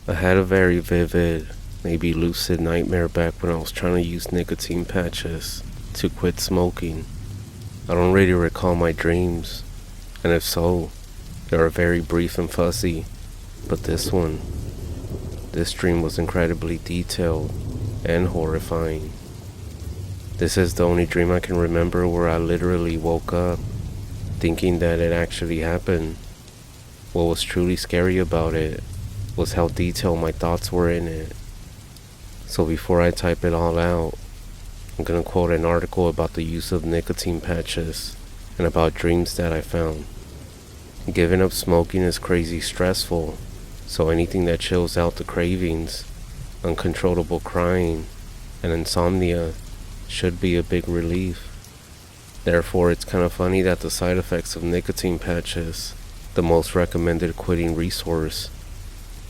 I had a very vivid, maybe lucid nightmare back when I was trying to use nicotine patches to quit smoking. I don't really recall my dreams, and if so, they are very brief and fuzzy, but this dream was incredibly detailed and horrifying. This is the only dream I can remember where I literally woke up thinking that it actually happened. What was truly scary about it was how detailed my thoughts were in it. So before I type it all out, I'm gonna quote an article about the use of nicotine patches and about dreams that I found. Giving up smoking is crazy stressful, so anything that chills out the cravings, uncontrollable crying, and insomnia should be a big relief. Therefore, it's kind of funny that the side effects of nicotine patches, the most recommended quitting resource,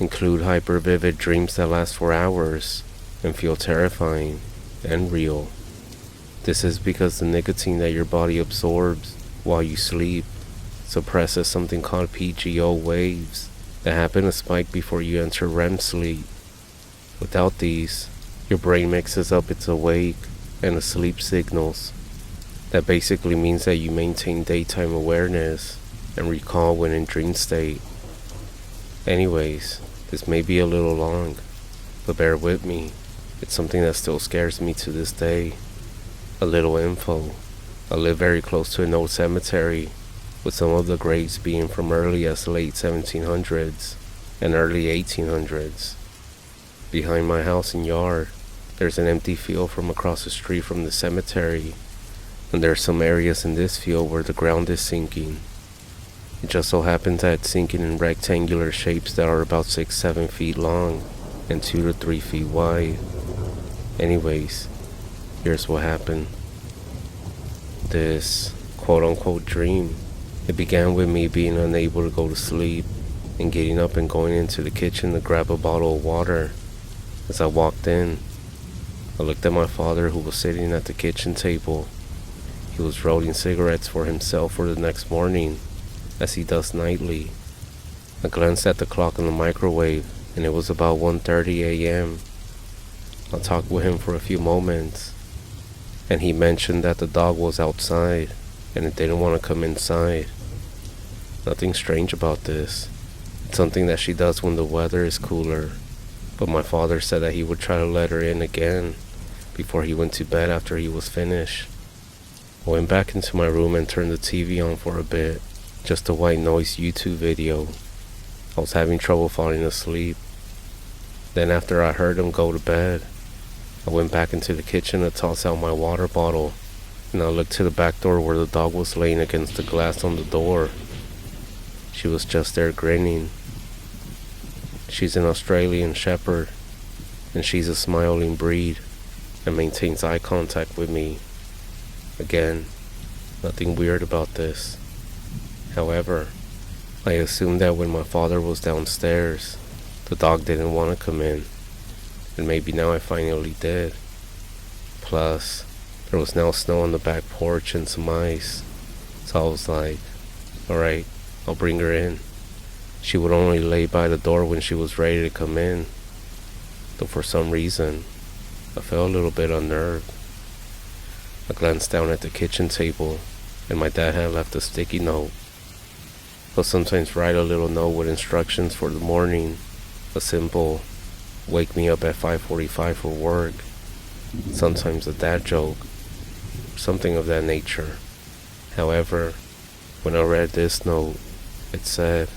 include hyper-vivid dreams that last for hours and feel terrifying and real. This is because the nicotine that your body absorbs while you sleep suppresses something called PGO waves that happen to spike before you enter REM sleep. Without these, your brain mixes up its awake and asleep signals. That basically means that you maintain daytime awareness and recall when in dream state. Anyways, this may be a little long, but bear with me. It's something that still scares me to this day. A little info. I live very close to an old cemetery, with some of the graves being from early as late 1700s and early 1800s. Behind my house and yard, there's an empty field from across the street from the cemetery, and there's some areas in this field where the ground is sinking. It just so happens that it's sinking in rectangular shapes that are about 6-7 feet long and 2 to 3 feet wide. Anyways, here's what happened. This quote-unquote dream, it began with me being unable to go to sleep and getting up and going into the kitchen to grab a bottle of water. As I walked in, I looked at my father, who was sitting at the kitchen table. He was rolling cigarettes for himself for the next morning, as he does nightly. I glanced at the clock on the microwave, and it was about 1:30 a.m. I talked with him for a few moments, and he mentioned that the dog was outside, and it didn't want to come inside. Nothing strange about this. It's something that she does when the weather is cooler, but my father said that he would try to let her in again before he went to bed after he was finished. I went back into my room and turned the TV on for a bit, just a white noise YouTube video. I was having trouble falling asleep. Then after I heard him go to bed, I went back into the kitchen to toss out my water bottle, and I looked to the back door where the dog was laying against the glass on the door. She was just there grinning. She's an Australian Shepherd, and she's a smiling breed and maintains eye contact with me. Again, nothing weird about this. However, I assumed that when my father was downstairs, the dog didn't want to come in, and maybe now I finally did. Plus, there was now snow on the back porch and some ice, so I was like, alright, I'll bring her in. She would only lay by the door when she was ready to come in, though for some reason, I felt a little bit unnerved. I glanced down at the kitchen table, and my dad had left a sticky note. He'll sometimes write a little note with instructions for the morning, a simple, wake me up at 5:45 for work, sometimes a dad joke, something of that nature. However, when I read this note, it said,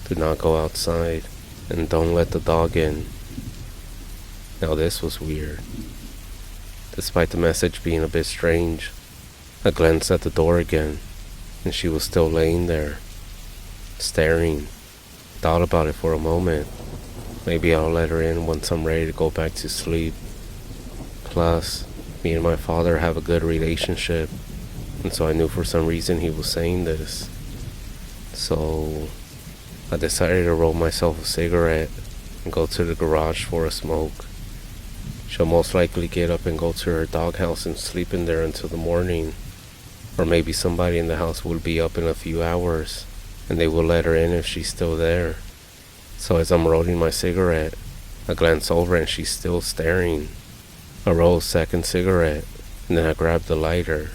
do not go outside, and don't let the dog in. Now this was weird. Despite the message being a bit strange, I glanced at the door again, and she was still laying there, staring. Thought about it for a moment. Maybe I'll let her in once I'm ready to go back to sleep. Plus, me and my father have a good relationship, and so I knew for some reason he was saying this. So, I decided to roll myself a cigarette and go to the garage for a smoke. She'll most likely get up and go to her doghouse and sleep in there until the morning. Or maybe somebody in the house will be up in a few hours, and they will let her in if she's still there. So as I'm rolling my cigarette, I glance over and she's still staring. I roll a second cigarette, and then I grab the lighter,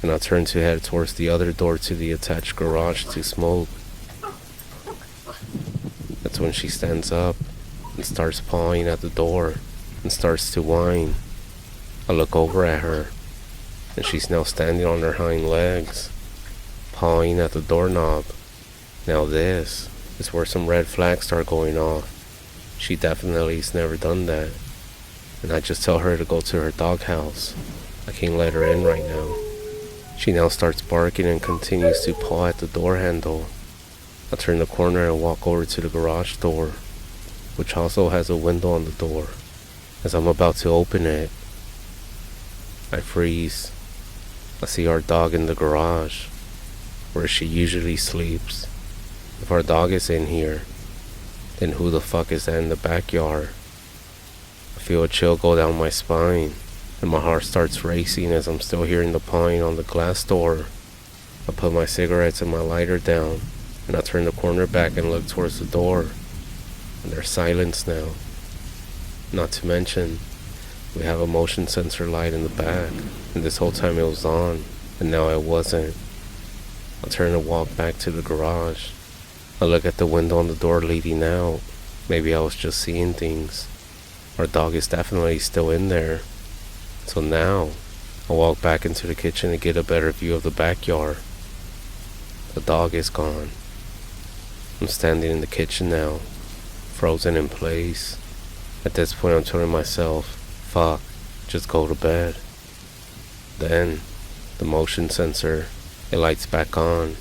and I turn to head towards the other door to the attached garage to smoke. That's when she stands up and starts pawing at the door and starts to whine. I look over at her, and she's now standing on her hind legs, pawing at the doorknob. Now this is where some red flags start going off. She definitely has never done that, and I just tell her to go to her doghouse. I can't let her in right now. She now starts barking and continues to paw at the door handle. I turn the corner and walk over to the garage door, which also has a window on the door. As I'm about to open it, I freeze. I see our dog in the garage, where she usually sleeps. If our dog is in here, then who the fuck is that in the backyard? I feel a chill go down my spine, and my heart starts racing as I'm still hearing the pawing on the glass door. I put my cigarettes and my lighter down, and I turn the corner back and look towards the door, and there's silence now. Not to mention, we have a motion sensor light in the back, and this whole time it was on, and now it wasn't. I turn and walk back to the garage. I look at the window on the door leading out. Maybe I was just seeing things. Our dog is definitely still in there. So now, I walk back into the kitchen to get a better view of the backyard. The dog is gone. I'm standing in the kitchen now, frozen in place. At this point I'm telling myself, fuck, just go to bed. Then, the motion sensor, it lights back on,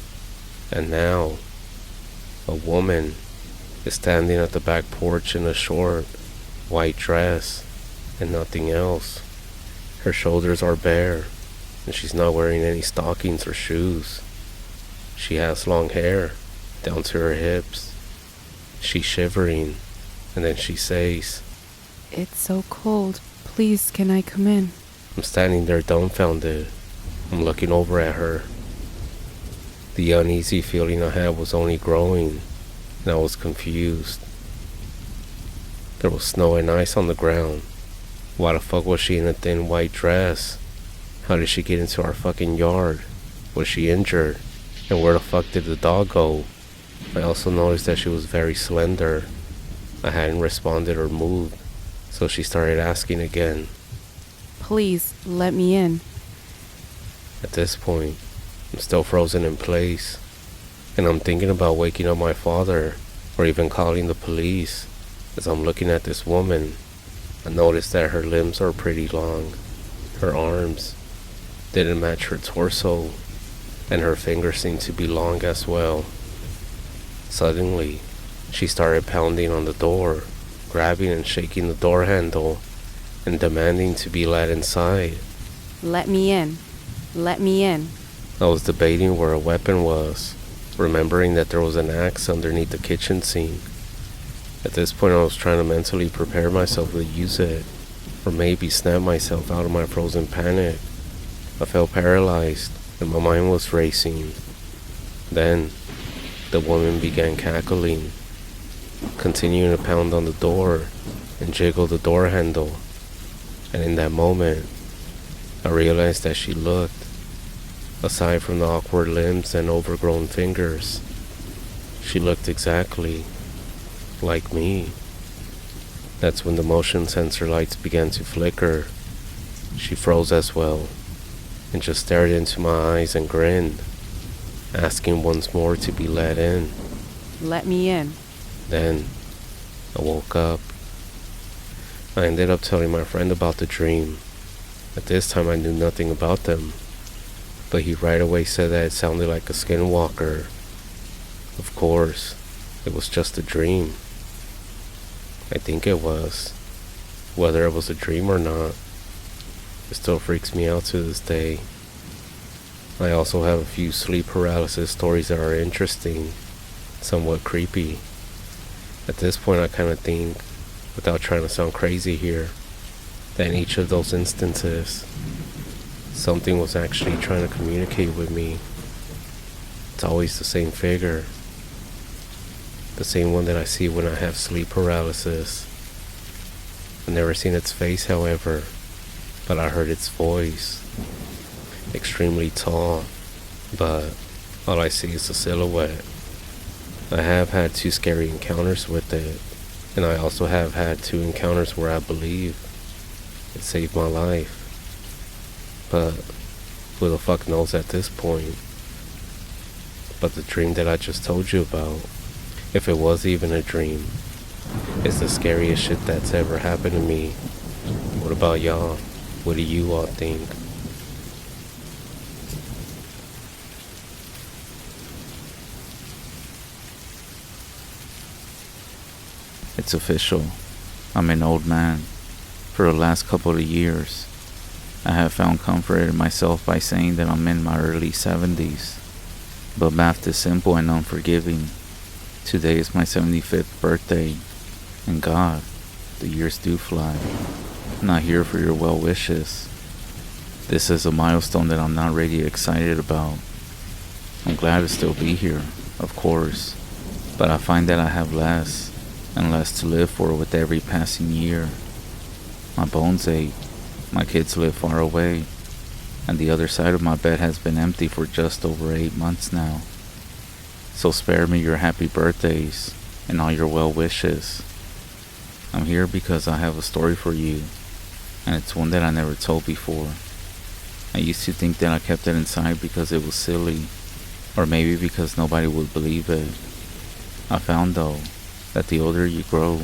and now, a woman is standing at the back porch in a short, white dress, and nothing else. Her shoulders are bare, and she's not wearing any stockings or shoes. She has long hair, down to her hips. She's shivering, and then she says, "It's so cold. Please, can I come in?" I'm standing there dumbfounded. I'm looking over at her. The uneasy feeling I had was only growing, and I was confused. There was snow and ice on the ground. Why the fuck was she in a thin white dress? How did she get into our fucking yard? Was she injured? And where the fuck did the dog go? I also noticed that she was very slender. I hadn't responded or moved, so she started asking again. "Please, let me in." At this point, I'm still frozen in place, and I'm thinking about waking up my father, or even calling the police. As I'm looking at this woman, I noticed that her limbs are pretty long. Her arms didn't match her torso, and her fingers seemed to be long as well. Suddenly, she started pounding on the door, grabbing and shaking the door handle, and demanding to be let inside. "Let me in. Let me in." I was debating where a weapon was, remembering that there was an axe underneath the kitchen sink. At this point I was trying to mentally prepare myself to use it, or maybe snap myself out of my frozen panic. I felt paralyzed, and my mind was racing. Then, the woman began cackling, continuing to pound on the door and jiggle the door handle. And in that moment, I realized that she looked, aside from the awkward limbs and overgrown fingers, she looked exactly like me. That's when the motion sensor lights began to flicker. She froze as well, and just stared into my eyes and grinned, asking once more to be let in. "Let me in." Then, I woke up. I ended up telling my friend about the dream. At this time I knew nothing about them, but he right away said that it sounded like a Skinwalker. Of course, it was just a dream. I think it was. Whether it was a dream or not, it still freaks me out to this day. I also have a few sleep paralysis stories that are interesting, somewhat creepy. At this point I kind of think, without trying to sound crazy here, that in each of those instances, something was actually trying to communicate with me. It's always the same figure. The same one that I see when I have sleep paralysis. I've never seen its face, however, but I heard its voice. Extremely tall, but all I see is a silhouette. I have had 2 scary encounters with it, and I also have had 2 encounters where I believe it saved my life. But who the fuck knows at this point? But the dream that I just told you about, if it was even a dream, is the scariest shit that's ever happened to me. What about y'all? What do you all think? It's official. I'm an old man. For the last couple of years, I have found comfort in myself by saying that I'm in my early 70s. But math is simple and unforgiving. Today is my 75th birthday, and God, the years do fly. I'm not here for your well wishes. This is a milestone that I'm not really excited about. I'm glad to still be here, of course, but I find that I have less and less to live for with every passing year. My bones ache, my kids live far away, and the other side of my bed has been empty for just over 8 months now. So spare me your happy birthdays and all your well wishes. I'm here because I have a story for you, and it's one that I never told before. I used to think that I kept it inside because it was silly, or maybe because nobody would believe it. I found though, that the older you grow,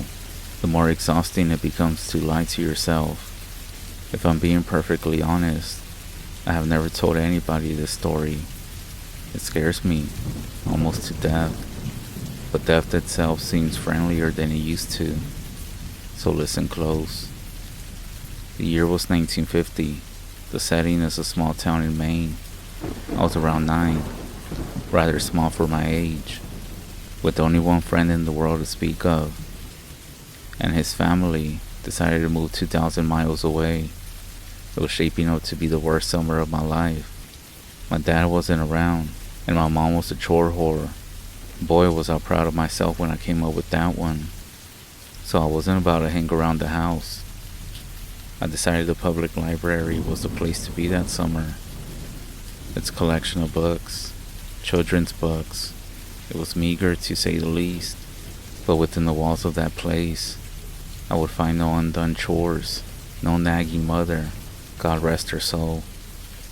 the more exhausting it becomes to lie to yourself. If I'm being perfectly honest, I have never told anybody this story. It scares me, almost to death, but death itself seems friendlier than it used to. So listen close. The year was 1950. The setting is a small town in Maine. I was around 9, rather small for my age, with only one friend in the world to speak of, and his family decided to move 2,000 miles away. It was shaping up to be the worst summer of my life. My dad wasn't around, and my mom was a chore whore. Boy, was I proud of myself when I came up with that one. So I wasn't about to hang around the house. I decided the public library was the place to be that summer. Its collection of books, children's books, it was meager to say the least, but within the walls of that place, I would find no undone chores, no nagging mother, God rest her soul,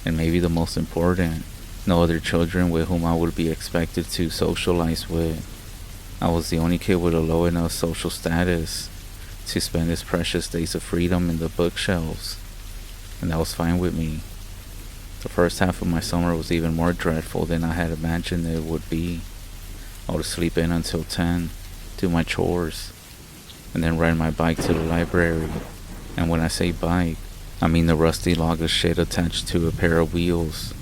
and maybe the most important, no other children with whom I would be expected to socialize with. I was the only kid with a low enough social status to spend his precious days of freedom in the bookshelves, and that was fine with me. The first half of my summer was even more dreadful than I had imagined it would be. I would sleep in until 10, do my chores, and then ride my bike to the library. And when I say bike, I mean the rusty log of shit attached to a pair of wheels.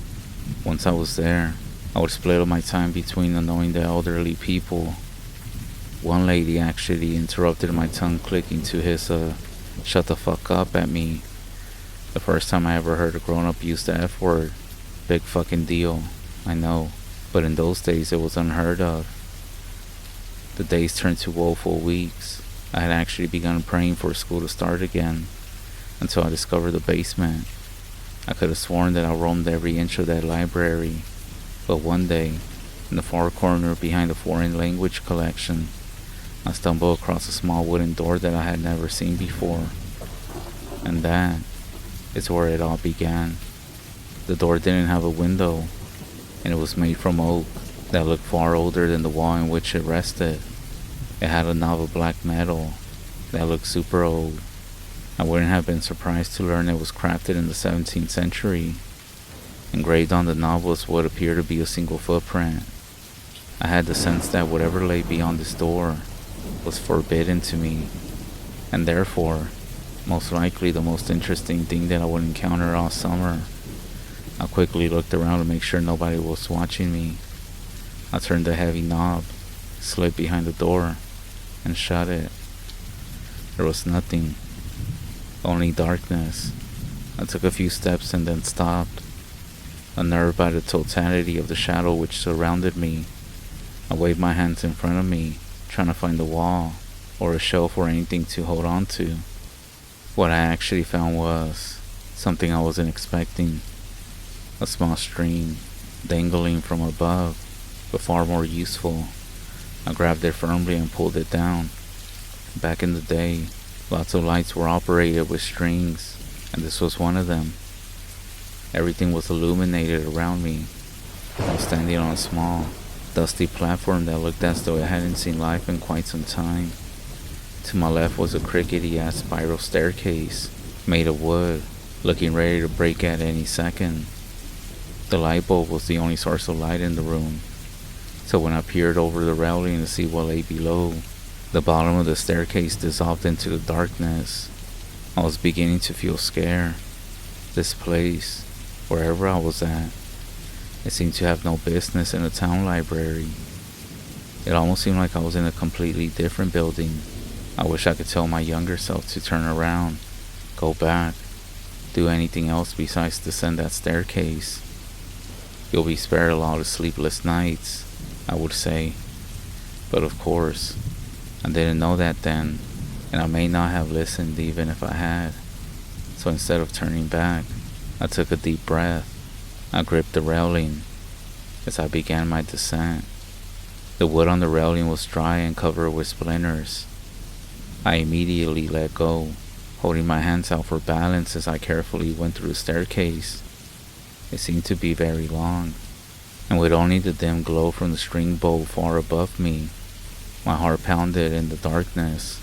Once I was there, I would split up my time between annoying the elderly people. One lady actually interrupted my tongue clicking to his shut the fuck up at me. The first time I ever heard a grown-up use the F word. Big fucking deal, I know, but in those days it was unheard of. The days turned to woeful weeks. I had actually begun praying for school to start again, until I discovered the basement. I could have sworn that I roamed every inch of that library, but one day, in the far corner behind the foreign language collection, I stumbled across a small wooden door that I had never seen before. And that is where it all began. The door didn't have a window, and it was made from oak that looked far older than the wall in which it rested. It had a knob of black metal that looked super old. I wouldn't have been surprised to learn it was crafted in the 17th century. Engraved on the knob was what appeared to be a single footprint. I had the sense that whatever lay beyond this door was forbidden to me, and therefore, most likely the most interesting thing that I would encounter all summer. I quickly looked around to make sure nobody was watching me. I turned the heavy knob, slid behind the door, and shut it. There was nothing, only darkness. I took a few steps and then stopped, unnerved by the totality of the shadow which surrounded me. I waved my hands in front of me, trying to find a wall or a shelf or anything to hold on to. What I actually found was something I wasn't expecting. A small string dangling from above, but far more useful. I grabbed it firmly and pulled it down. Back in the day, lots of lights were operated with strings, and this was one of them. Everything was illuminated around me. I was standing on a small, dusty platform that looked as though it hadn't seen life in quite some time. To my left was a crickety-ass spiral staircase, made of wood, looking ready to break at any second. The light bulb was the only source of light in the room, so when I peered over the railing to see what lay below, the bottom of the staircase dissolved into the darkness. I was beginning to feel scared. This place, wherever I was at, it seemed to have no business in a town library. It almost seemed like I was in a completely different building. I wish I could tell my younger self to turn around, go back, do anything else besides descend that staircase. You'll be spared a lot of sleepless nights, I would say. But of course, I didn't know that then, and I may not have listened even if I had. So instead of turning back, I took a deep breath. I gripped the railing as I began my descent. The wood on the railing was dry and covered with splinters. I immediately let go, holding my hands out for balance as I carefully went through the staircase. It seemed to be very long, and with only the dim glow from the string bowl far above me, my heart pounded in the darkness.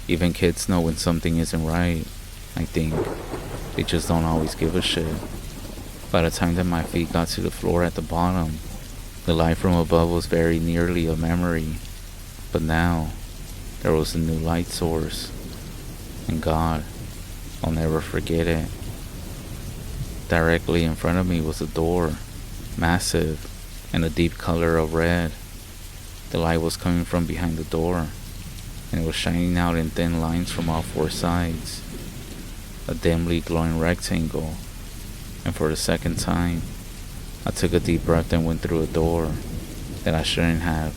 Even kids know when something isn't right, I think. They just don't always give a shit. By the time that my feet got to the floor at the bottom, the light from above was very nearly a memory. But now, there was a new light source. And God, I'll never forget it. Directly in front of me was a door, massive, and a deep color of red. The light was coming from behind the door, and it was shining out in thin lines from all four sides. A dimly glowing rectangle. And for the second time, I took a deep breath and went through a door that I shouldn't have.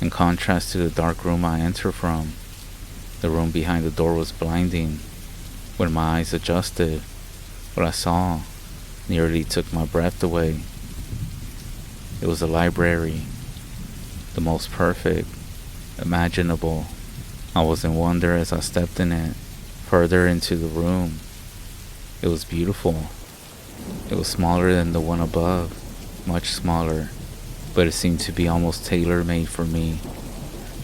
In contrast to the dark room I entered from, the room behind the door was blinding. When my eyes adjusted, what I saw nearly took my breath away. It was a library, the most perfect imaginable. I was in wonder as I stepped in it, further into the room. It was beautiful. It was smaller than the one above, much smaller, but it seemed to be almost tailor-made for me.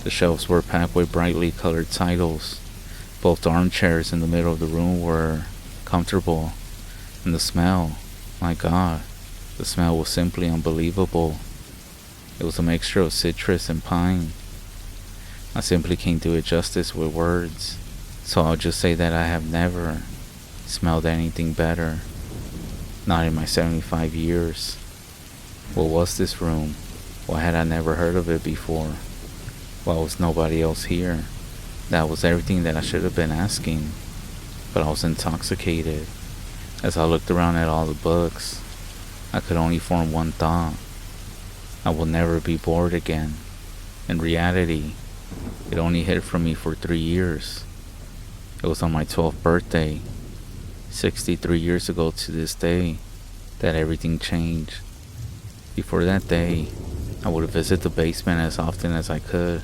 The shelves were packed with brightly colored titles. Both armchairs in the middle of the room were comfortable, and the smell, my God, the smell was simply unbelievable. It was a mixture of citrus and pine. I simply can't do it justice with words, so I'll just say that I have never smelled anything better. Not in my 75 years. What was this room? Why had I never heard of it before? Why was nobody else here? That was everything that I should have been asking. But I was intoxicated. As I looked around at all the books, I could only form one thought. I will never be bored again. In reality, it only hid from me for 3 years. It was on my 12th birthday, 63 years ago to this day, that everything changed. Before that day, I would visit the basement as often as I could,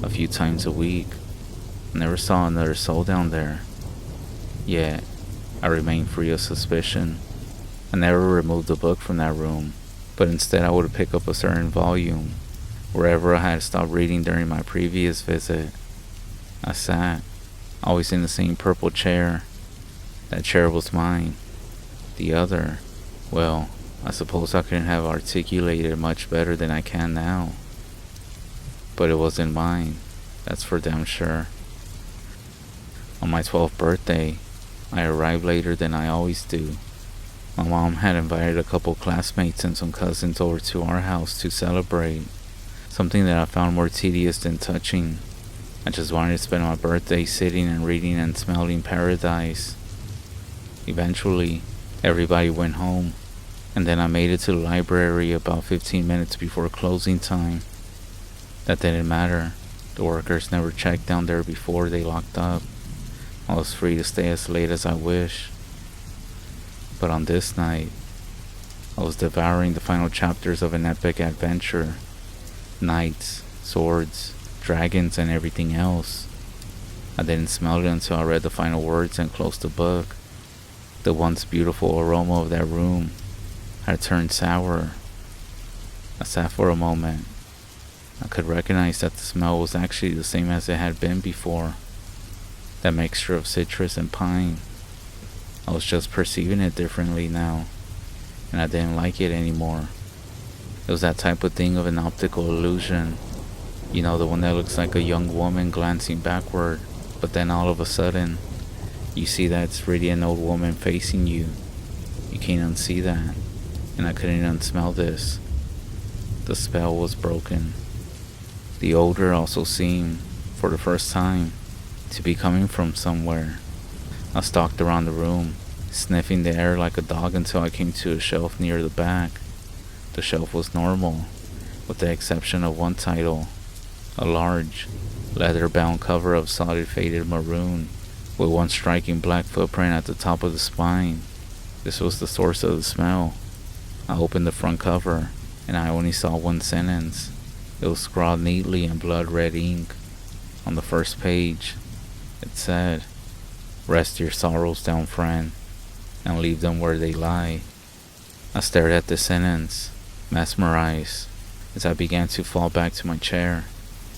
a few times a week. I never saw another soul down there. Yet, I remained free of suspicion. I never removed a book from that room, but instead I would pick up a certain volume, wherever I had stopped reading during my previous visit. I sat, always in the same purple chair. That chair was mine. The other, well, I suppose I couldn't have articulated much better than I can now. But it wasn't mine, that's for damn sure. On my 12th birthday, I arrived later than I always do. My mom had invited a couple classmates and some cousins over to our house to celebrate, something that I found more tedious than touching. I just wanted to spend my birthday sitting and reading and smelling paradise. Eventually, everybody went home, and then I made it to the library about 15 minutes before closing time. That didn't matter. The workers never checked down there before they locked up. I was free to stay as late as I wish. But on this night, I was devouring the final chapters of an epic adventure. Knights, swords, dragons, and everything else. I didn't smell it until I read the final words and closed the book. The once beautiful aroma of that room had turned sour. I sat for a moment. I could recognize that the smell was actually the same as it had been before. That mixture of citrus and pine. I was just perceiving it differently now, and I didn't like it anymore. It was that type of thing of an optical illusion. You know, the one that looks like a young woman glancing backward, but then all of a sudden, you see that it's really an old woman facing you. You can't unsee that, and I couldn't unsmell this. The spell was broken. The odor also seemed, for the first time, to be coming from somewhere. I stalked around the room, sniffing the air like a dog until I came to a shelf near the back. The shelf was normal, with the exception of one title, a large, leather-bound cover of solid faded maroon, with one striking black footprint at the top of the spine. This was the source of the smell. I opened the front cover, and I only saw one sentence. It was scrawled neatly in blood-red ink. On the first page, it said, "Rest your sorrows down, friend, and leave them where they lie." I stared at the sentence, mesmerized. As I began to fall back to my chair,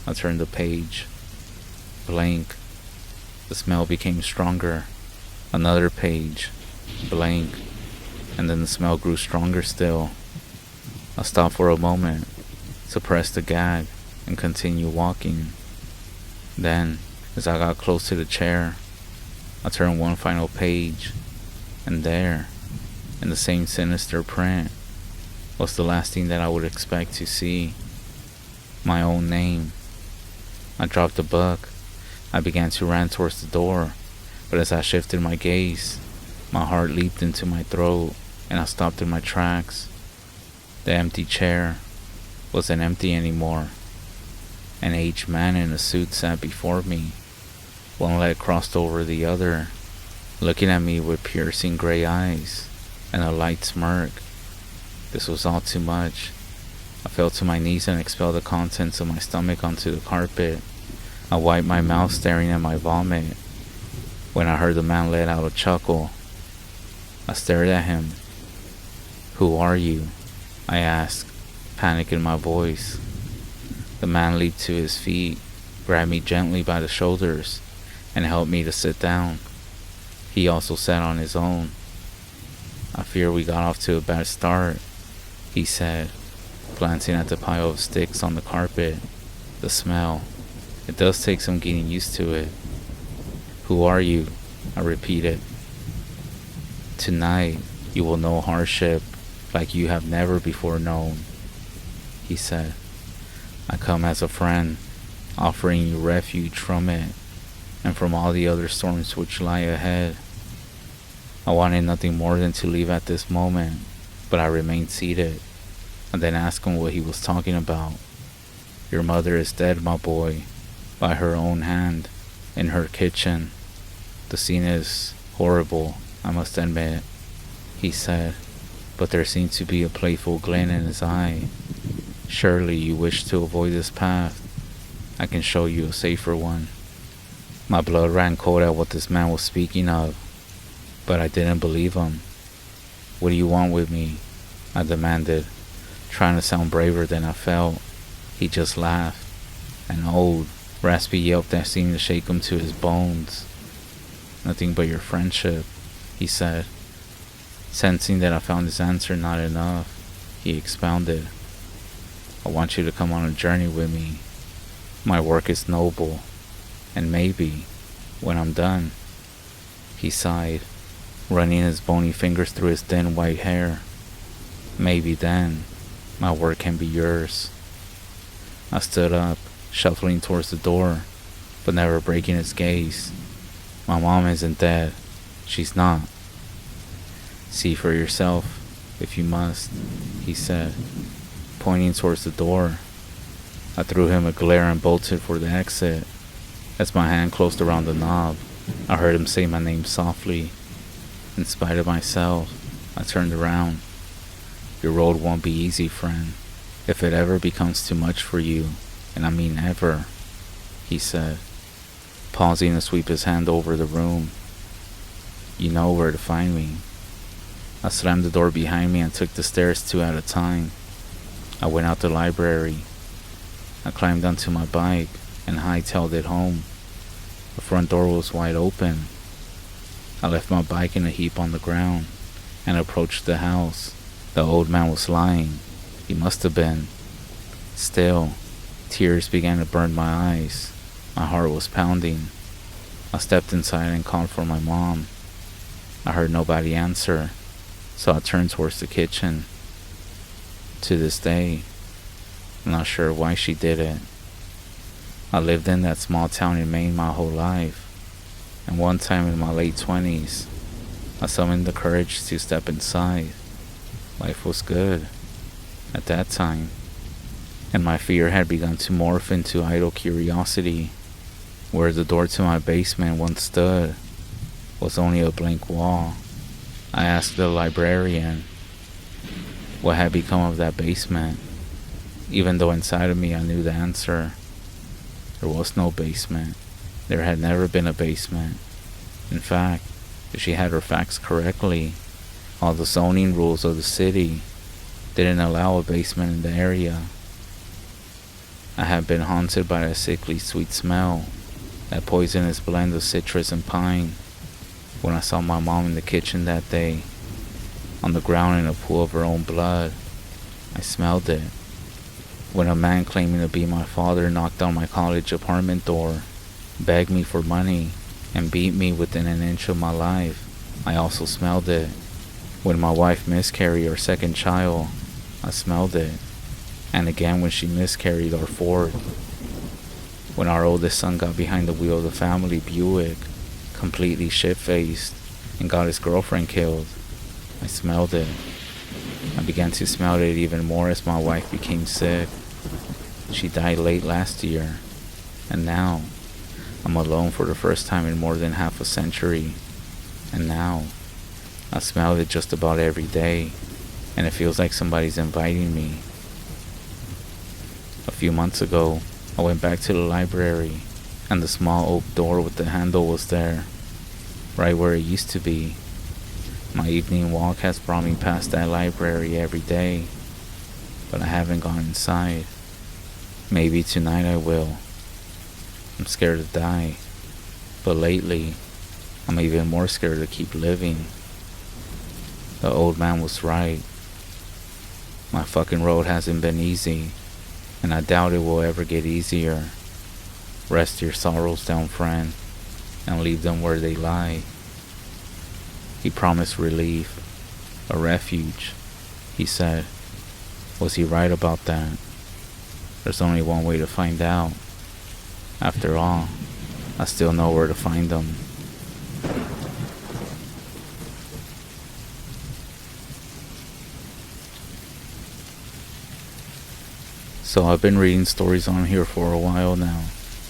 I turned the page. Blank. The smell became stronger. Another page. Blank. And then the smell grew stronger still. I stopped for a moment, suppressed the gag, and continued walking. Then, as I got close to the chair, I turned one final page, and there, in the same sinister print, was the last thing that I would expect to see. My own name. I dropped the book. I began to run towards the door, but as I shifted my gaze, my heart leaped into my throat, and I stopped in my tracks. The empty chair wasn't empty anymore. An aged man in a suit sat before me. One leg crossed over the other, looking at me with piercing gray eyes and a light smirk. This was all too much. I fell to my knees and expelled the contents of my stomach onto the carpet. I wiped my mouth, staring at my vomit, when I heard the man let out a chuckle. I stared at him. "Who are you?" I asked, panic in my voice. The man leaped to his feet, grabbed me gently by the shoulders, and helped me to sit down. He also sat on his own. "I fear we got off to a bad start," he said, glancing at the pile of sticks on the carpet. "The smell. It does take some getting used to it." "Who are you?" I repeated. "Tonight you will know hardship like you have never before known," he said. "I come as a friend, offering you refuge from it, and from all the other storms which lie ahead." I wanted nothing more than to leave at this moment, but I remained seated. I then asked him what he was talking about. "Your mother is dead, my boy, by her own hand, in her kitchen. The scene is horrible, I must admit," he said, but there seemed to be a playful glint in his eye. "Surely you wish to avoid this path. I can show you a safer one." My blood ran cold at what this man was speaking of, but I didn't believe him. "What do you want with me?" I demanded, trying to sound braver than I felt. He just laughed, an old, raspy yelp that seemed to shake him to his bones. "Nothing but your friendship," he said. Sensing that I found his answer not enough, he expounded. "I want you to come on a journey with me. My work is noble, and maybe, when I'm done," he sighed, running his bony fingers through his thin white hair, "maybe then, my work can be yours." I stood up, shuffling towards the door, but never breaking his gaze. "My mom isn't dead. She's not." "See for yourself, if you must," he said, pointing towards the door. I threw him a glare and bolted for the exit. As my hand closed around the knob, I heard him say my name softly. In spite of myself, I turned around. "Your road won't be easy, friend. If it ever becomes too much for you, and I mean ever," he said, pausing to sweep his hand over the room. "You know where to find me." I slammed the door behind me and took the stairs 2 at a time. I went out the library. I climbed onto my bike and hightailed it home. The front door was wide open. I left my bike in a heap on the ground and approached the house. The old man was lying. He must have been. Still, tears began to burn my eyes. My heart was pounding. I stepped inside and called for my mom. I heard nobody answer, so I turned towards the kitchen. To this day, I'm not sure why she did it. I lived in that small town in Maine my whole life, and one time in my late 20s, I summoned the courage to step inside. Life was good at that time, and my fear had begun to morph into idle curiosity. Where the door to my basement once stood was only a blank wall. I asked the librarian what had become of that basement, even though inside of me I knew the answer. There was no basement. There had never been a basement. In fact, if she had her facts correctly, all the zoning rules of the city didn't allow a basement in the area. I had been haunted by a sickly sweet smell, that poisonous blend of citrus and pine, when I saw my mom in the kitchen that day, on the ground in a pool of her own blood. I smelled it. When a man claiming to be my father knocked on my college apartment door, begged me for money, and beat me within an inch of my life, I also smelled it. When my wife miscarried our second child, I smelled it. And again when she miscarried our fourth. When our oldest son got behind the wheel of the family Buick, completely shit-faced, and got his girlfriend killed, I smelled it. I began to smell it even more as my wife became sick. She died late last year, and now I'm alone for the first time in more than half a century. And now I smell it just about every day, and it feels like somebody's inviting me. A few months ago, I went back to the library, and the small oak door with the handle was there, right where it used to be. My evening walk has brought me past that library every day, but I haven't gone inside. Maybe tonight I will. I'm scared to die, but lately, I'm even more scared to keep living. The old man was right. My fucking road hasn't been easy, and I doubt it will ever get easier. Rest your sorrows down, friend, and leave them where they lie. He promised relief, a refuge, he said. Was he right about that? There's only one way to find out. After all, I still know where to find them. So I've been reading stories on here for a while now,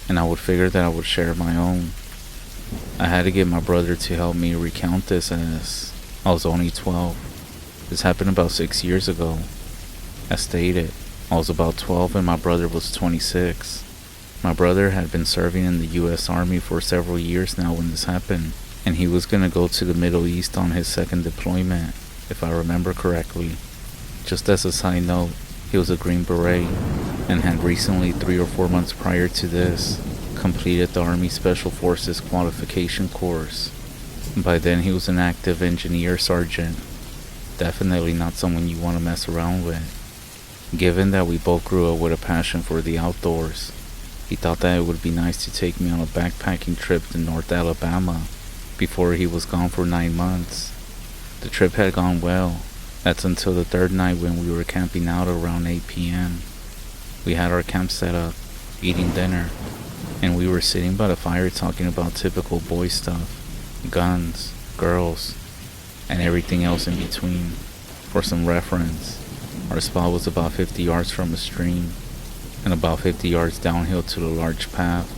and I would figure that I would share my own. I had to get my brother to help me recount this as I was only 12. This happened about 6 years ago. As stated, I was about 12 and my brother was 26. My brother had been serving in the US Army for several years now when this happened, and he was gonna go to the Middle East on his second deployment, if I remember correctly. Just as a side note, he was a Green Beret, and had recently, 3 or 4 months prior to this, completed the Army Special Forces qualification course. By then he was an active engineer sergeant. Definitely not someone you want to mess around with. Given that we both grew up with a passion for the outdoors, he thought that it would be nice to take me on a backpacking trip to North Alabama before he was gone for 9 months. The trip had gone well. That's until the third night when we were camping out around 8 p.m. We had our camp set up, eating dinner, and we were sitting by the fire talking about typical boy stuff, guns, girls, and everything else in between. For some reference, our spot was about 50 yards from a stream. and about 50 yards downhill to the large path.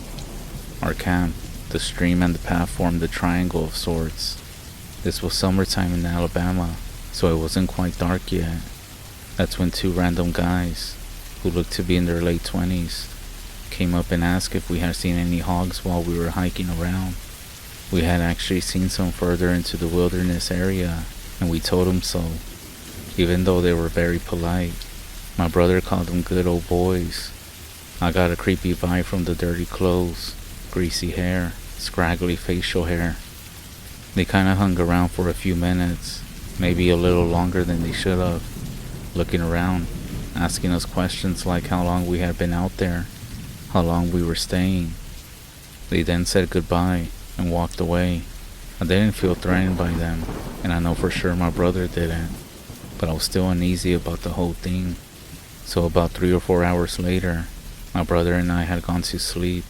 Our camp, the stream, and the path formed a triangle of sorts. This was summertime in Alabama, so it wasn't quite dark yet. That's when two random guys, who looked to be in their late 20s, came up and asked if we had seen any hogs while we were hiking around. We had actually seen some further into the wilderness area, and we told them so, even though they were very polite. My brother called them good old boys. I got a creepy vibe from the dirty clothes, greasy hair, scraggly facial hair. They kinda hung around for a few minutes, maybe a little longer than they should have, looking around, asking us questions like how long we had been out there, how long we were staying. They then said goodbye and walked away. I didn't feel threatened by them, and I know for sure my brother didn't, but I was still uneasy about the whole thing. So about 3 or 4 hours later, my brother and I had gone to sleep,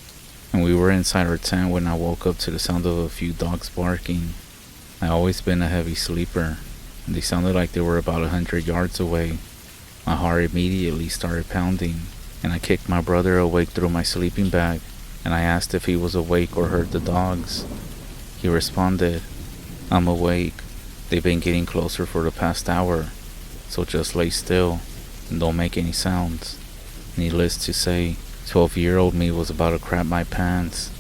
and we were inside our tent when I woke up to the sound of a few dogs barking. I always been a heavy sleeper, and they sounded like they were about 100 yards away. My heart immediately started pounding, and I kicked my brother awake through my sleeping bag, and I asked if he was awake or heard the dogs. He responded, "I'm awake. They've been getting closer for the past hour, so just lay still and don't make any sounds." Needless to say, 12-year-old me was about to crap my pants.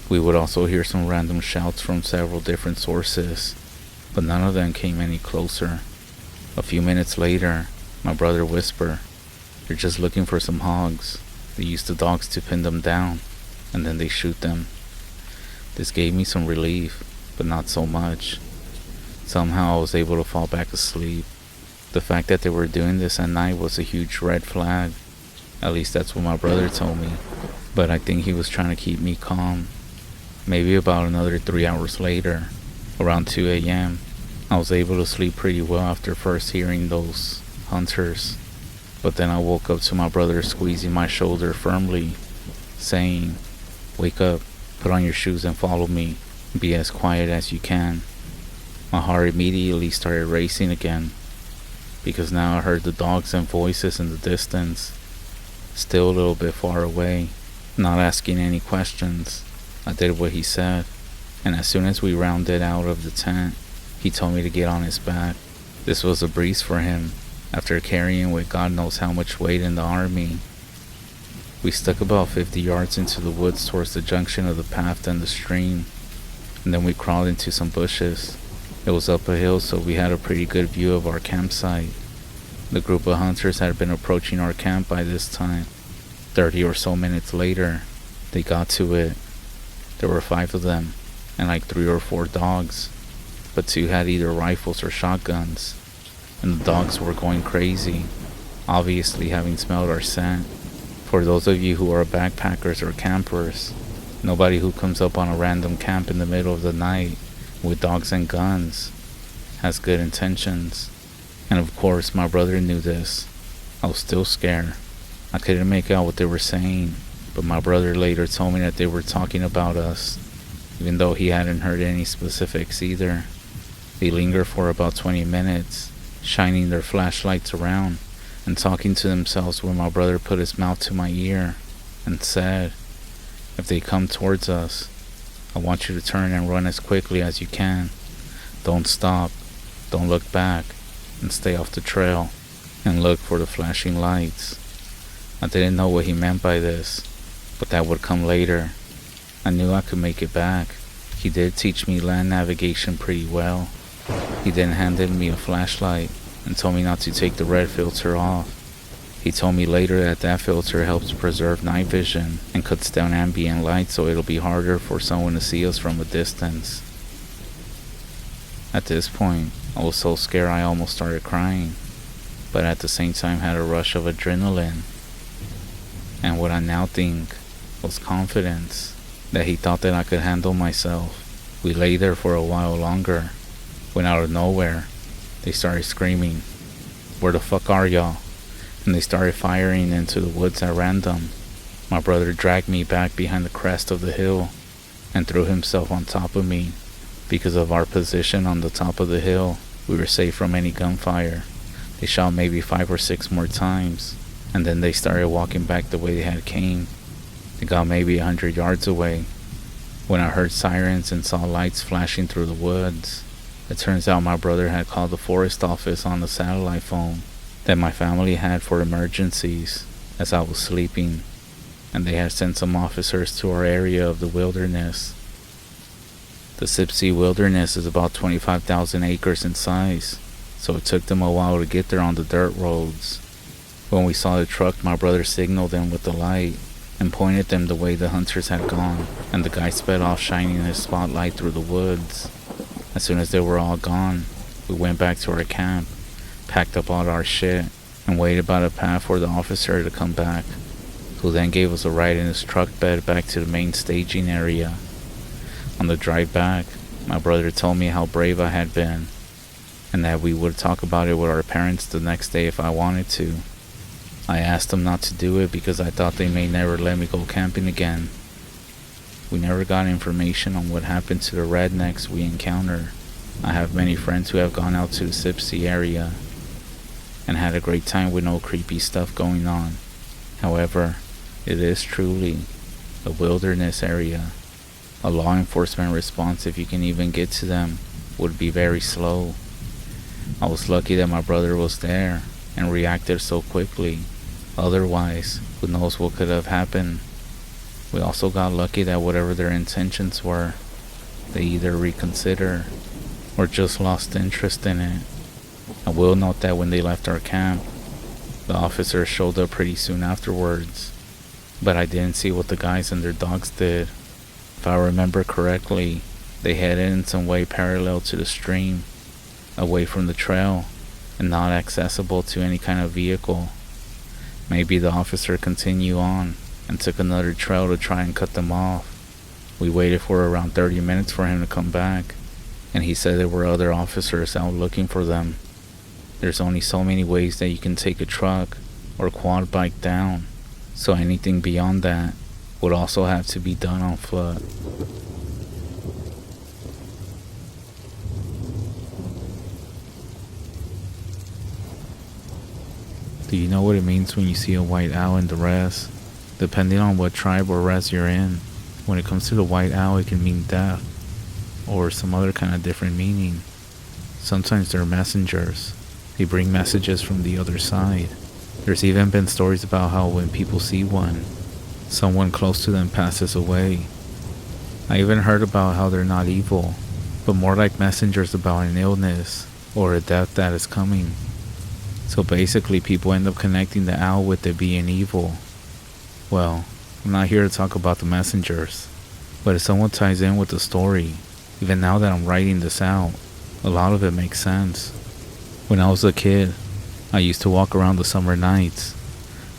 We would also hear some random shouts from several different sources, but none of them came any closer. A few minutes later, my brother whispered, "They're just looking for some hogs. They use the dogs to pin them down, and then they shoot them." This gave me some relief, but not so much. Somehow I was able to fall back asleep. The fact that they were doing this at night was a huge red flag. At least that's what my brother told me, but I think he was trying to keep me calm. Maybe about another 3 hours later, around 2 a.m., I was able to sleep pretty well after first hearing those hunters. But then I woke up to my brother squeezing my shoulder firmly, saying, "Wake up, put on your shoes and follow me. Be as quiet as you can." My heart immediately started racing again, because now I heard the dogs and voices in the distance, still a little bit far away. Not asking any questions, I did what he said, and as soon as we rounded out of the tent, he told me to get on his back. This was a breeze for him, after carrying with God knows how much weight in the army. We stuck about 50 yards into the woods towards the junction of the path and the stream, and then we crawled into some bushes. It was up a hill, so we had a pretty good view of our campsite. The group of hunters had been approaching our camp by this time. 30 or so minutes later, they got to it. There were 5 of them, and like 3 or 4 dogs, but 2 had either rifles or shotguns, and the dogs were going crazy, obviously having smelled our scent. For those of you who are backpackers or campers, nobody who comes up on a random camp in the middle of the night with dogs and guns has good intentions. And of course my brother knew this. I was still scared. I couldn't make out what they were saying, but my brother later told me that they were talking about us, even though he hadn't heard any specifics either. They lingered for about 20 minutes, shining their flashlights around and talking to themselves when my brother put his mouth to my ear and said, "If they come towards us, I want you to turn and run as quickly as you can. Don't stop, don't look back, and stay off the trail, and look for the flashing lights." I didn't know what he meant by this, but that would come later. I knew I could make it back. He did teach me land navigation pretty well. He then handed me a flashlight and told me not to take the red filter off. He told me later that that filter helps preserve night vision and cuts down ambient light, so it'll be harder for someone to see us from a distance. At this point, I was so scared I almost started crying, but at the same time had a rush of adrenaline. And what I now think was confidence, that he thought that I could handle myself. We lay there for a while longer, when out of nowhere, they started screaming, "Where the fuck are y'all?" And they started firing into the woods at random. My brother dragged me back behind the crest of the hill and threw himself on top of me. Because of our position on the top of the hill, we were safe from any gunfire. They shot maybe 5 or 6 more times, and then they started walking back the way they had came. They got maybe 100 yards away when I heard sirens and saw lights flashing through the woods. It turns out my brother had called the forest office on the satellite phone that my family had for emergencies as I was sleeping, and they had sent some officers to our area of the wilderness. The Sipsey Wilderness is about 25,000 acres in size, so it took them a while to get there on the dirt roads. When we saw the truck, my brother signaled them with the light and pointed them the way the hunters had gone, and the guy sped off shining his spotlight through the woods. As soon as they were all gone, we went back to our camp, packed up all our shit, and waited by the path for the officer to come back, who then gave us a ride in his truck bed back to the main staging area. On the drive back, my brother told me how brave I had been, and that we would talk about it with our parents the next day if I wanted to. I asked them not to do it because I thought they may never let me go camping again. We never got information on what happened to the rednecks we encountered. I have many friends who have gone out to the Sipsey area and had a great time with no creepy stuff going on. However, it is truly a wilderness area. A law enforcement response, if you can even get to them, would be very slow. I was lucky that my brother was there and reacted so quickly. Otherwise, who knows what could have happened. We also got lucky that whatever their intentions were, they either reconsidered or just lost interest in it. I will note that when they left our camp, the officers showed up pretty soon afterwards, but I didn't see what the guys and their dogs did. If I remember correctly, they headed in some way parallel to the stream, away from the trail, and not accessible to any kind of vehicle. Maybe the officer continued on and took another trail to try and cut them off. We waited for around 30 minutes for him to come back, and he said there were other officers out looking for them. There's only so many ways that you can take a truck or quad bike down, so anything beyond that would also have to be done on foot. Do you know what it means when you see a white owl in the REZ? Depending on what tribe or REZ you're in, when it comes to the white owl, it can mean death, or some other kind of different meaning. Sometimes they're messengers. They bring messages from the other side. There's even been stories about how when people see one, someone close to them passes away. I even heard about how they're not evil, but more like messengers about an illness or a death that is coming. So basically people end up connecting the owl with it being evil. Well, I'm not here to talk about the messengers, but if someone ties in with the story, even now that I'm writing this out, a lot of it makes sense. When I was a kid, I used to walk around the summer nights.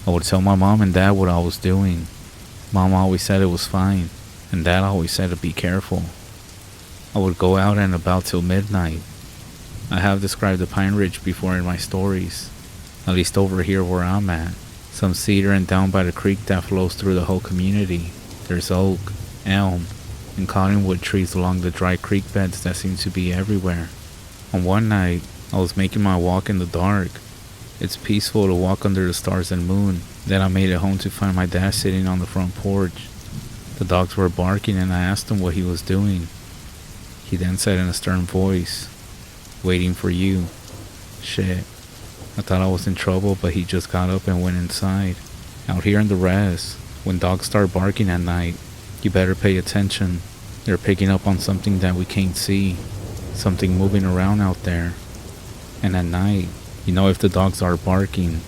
I would tell my mom and dad what I was doing. Mom always said it was fine, and dad always said to be careful. I would go out and about till midnight. I have described the Pine Ridge before in my stories, at least over here where I'm at. Some cedar and down by the creek that flows through the whole community. There's oak, elm, and cottonwood trees along the dry creek beds that seem to be everywhere. On one night, I was making my walk in the dark. It's peaceful to walk under the stars and moon. Then I made it home to find my dad sitting on the front porch. The dogs were barking and I asked him what he was doing. He then said in a stern voice, "Waiting for you." Shit. I thought I was in trouble, but he just got up and went inside. Out here in the REZ, when dogs start barking at night, you better pay attention. They're picking up on something that we can't see, something moving around out there. And at night, you know if the dogs are barking,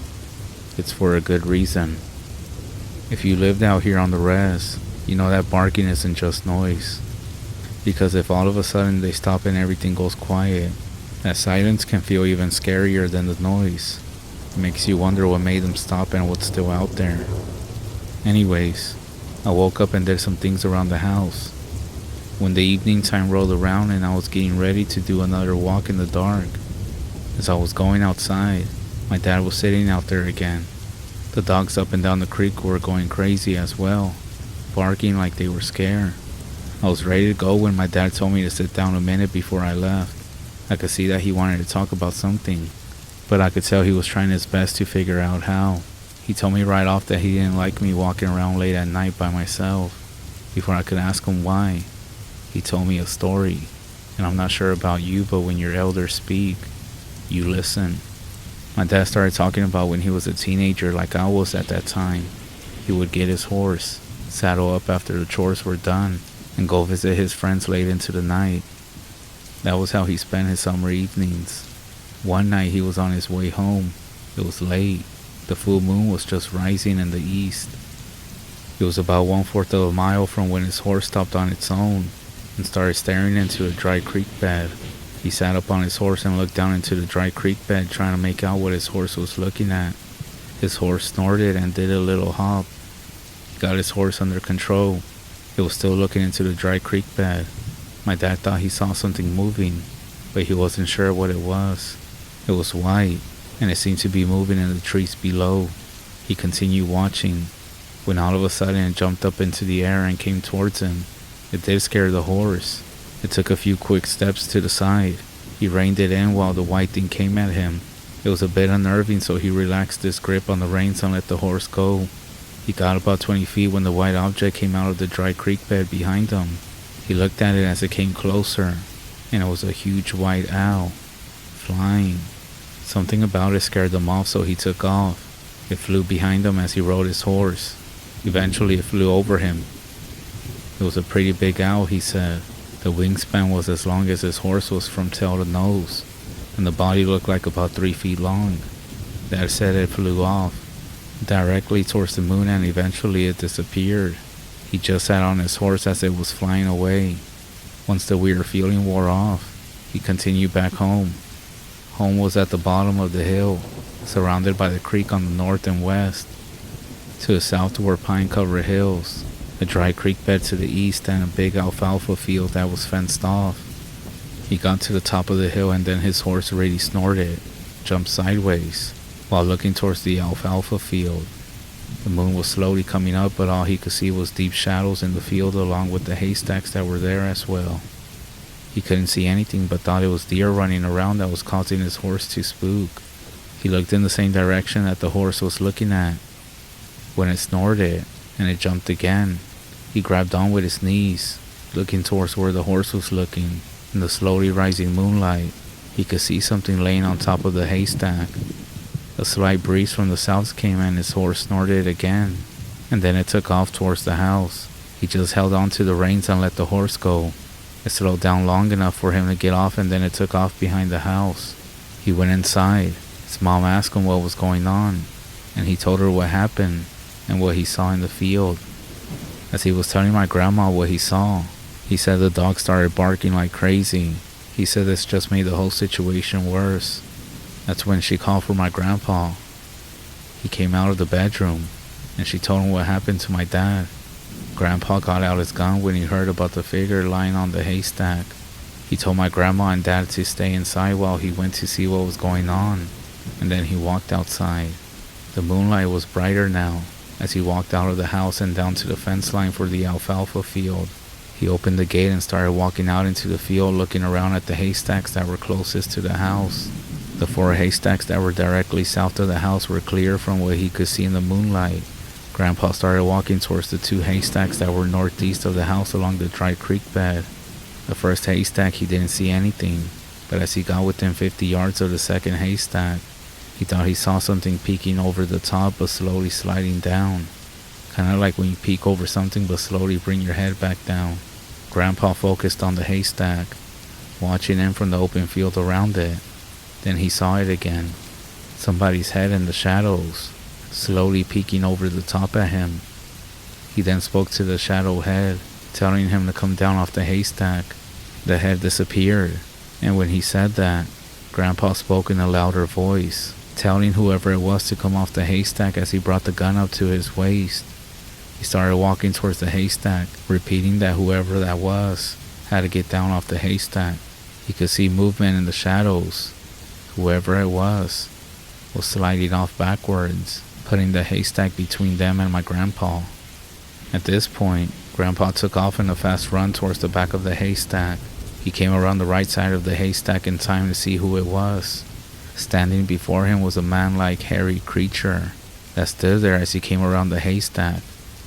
it's for a good reason. If you lived out here on the REZ, you know that barking isn't just noise. Because if all of a sudden they stop and everything goes quiet, that silence can feel even scarier than the noise. It makes you wonder what made them stop and what's still out there. Anyways, I woke up and did some things around the house. When the evening time rolled around and I was getting ready to do another walk in the dark, as I was going outside, my dad was sitting out there again. The dogs up and down the creek were going crazy as well, barking like they were scared. I was ready to go when my dad told me to sit down a minute before I left. I could see that he wanted to talk about something, but I could tell he was trying his best to figure out how. He told me right off that he didn't like me walking around late at night by myself. Before I could ask him why, he told me a story. And I'm not sure about you, but when your elders speak, you listen. My dad started talking about when he was a teenager like I was at that time. He would get his horse, saddle up after the chores were done, and go visit his friends late into the night. That was how he spent his summer evenings. One night he was on his way home. It was late. The full moon was just rising in the east. It was about 1/4 of a mile from when his horse stopped on its own and started staring into a dry creek bed. He sat up on his horse and looked down into the dry creek bed, trying to make out what his horse was looking at. His horse snorted and did a little hop. He got his horse under control. It was still looking into the dry creek bed. My dad thought he saw something moving, but he wasn't sure what it was. It was white, and it seemed to be moving in the trees below. He continued watching, when all of a sudden it jumped up into the air and came towards him. It did scare the horse. It took a few quick steps to the side. He reined it in while the white thing came at him. It was a bit unnerving, so he relaxed his grip on the reins and let the horse go. He got about 20 feet when the white object came out of the dry creek bed behind him. He looked at it as it came closer, and it was a huge white owl, flying. Something about it scared him off, so he took off. It flew behind him as he rode his horse. Eventually it flew over him. It was a pretty big owl, he said. The wingspan was as long as his horse was from tail to nose, and the body looked like about 3 feet long. Dad said it flew off, directly towards the moon, and eventually it disappeared. He just sat on his horse as it was flying away. Once the weird feeling wore off, he continued back home. Home was at the bottom of the hill, surrounded by the creek on the north and west. To the south were pine-covered hills, a dry creek bed to the east, and a big alfalfa field that was fenced off. He got to the top of the hill, and then his horse already snorted, jumped sideways, while looking towards the alfalfa field. The moon was slowly coming up, but all he could see was deep shadows in the field along with the haystacks that were there as well. He couldn't see anything, but thought it was deer running around that was causing his horse to spook. He looked in the same direction that the horse was looking at. When it snorted, and it jumped again, he grabbed on with his knees, looking towards where the horse was looking. In the slowly rising moonlight, he could see something laying on top of the haystack. A slight breeze from the south came and his horse snorted again, and then it took off towards the house. He just held on to the reins and let the horse go. It slowed down long enough for him to get off, and then it took off behind the house. He went inside. His mom asked him what was going on, and he told her what happened and what he saw in the field. As he was telling my grandma what he saw, he said the dog started barking like crazy. He said this just made the whole situation worse. That's when she called for my grandpa. He came out of the bedroom, and she told him what happened to my dad. Grandpa got out his gun when he heard about the figure lying on the haystack. He told my grandma and dad to stay inside while he went to see what was going on, and then he walked outside. The moonlight was brighter now as he walked out of the house and down to the fence line for the alfalfa field. He opened the gate and started walking out into the field, looking around at the haystacks that were closest to the house. The 4 haystacks that were directly south of the house were clear from what he could see in the moonlight. Grandpa started walking towards the 2 haystacks that were northeast of the house along the dry creek bed. The first haystack he didn't see anything, but as he got within 50 yards of the second haystack, he thought he saw something peeking over the top but slowly sliding down. Kinda like when you peek over something but slowly bring your head back down. Grandpa focused on the haystack, watching in from the open field around it. Then he saw it again. Somebody's head in the shadows, slowly peeking over the top at him. He then spoke to the shadow head, telling him to come down off the haystack. The head disappeared, and when he said that, Grandpa spoke in a louder voice, telling whoever it was to come off the haystack as he brought the gun up to his waist. He started walking towards the haystack, repeating that whoever that was had to get down off the haystack. He could see movement in the shadows. Whoever it was sliding off backwards, putting the haystack between them and my grandpa. At this point, Grandpa took off in a fast run towards the back of the haystack. He came around the right side of the haystack in time to see who it was. Standing before him was a man-like hairy creature. that stood there as he came around the haystack.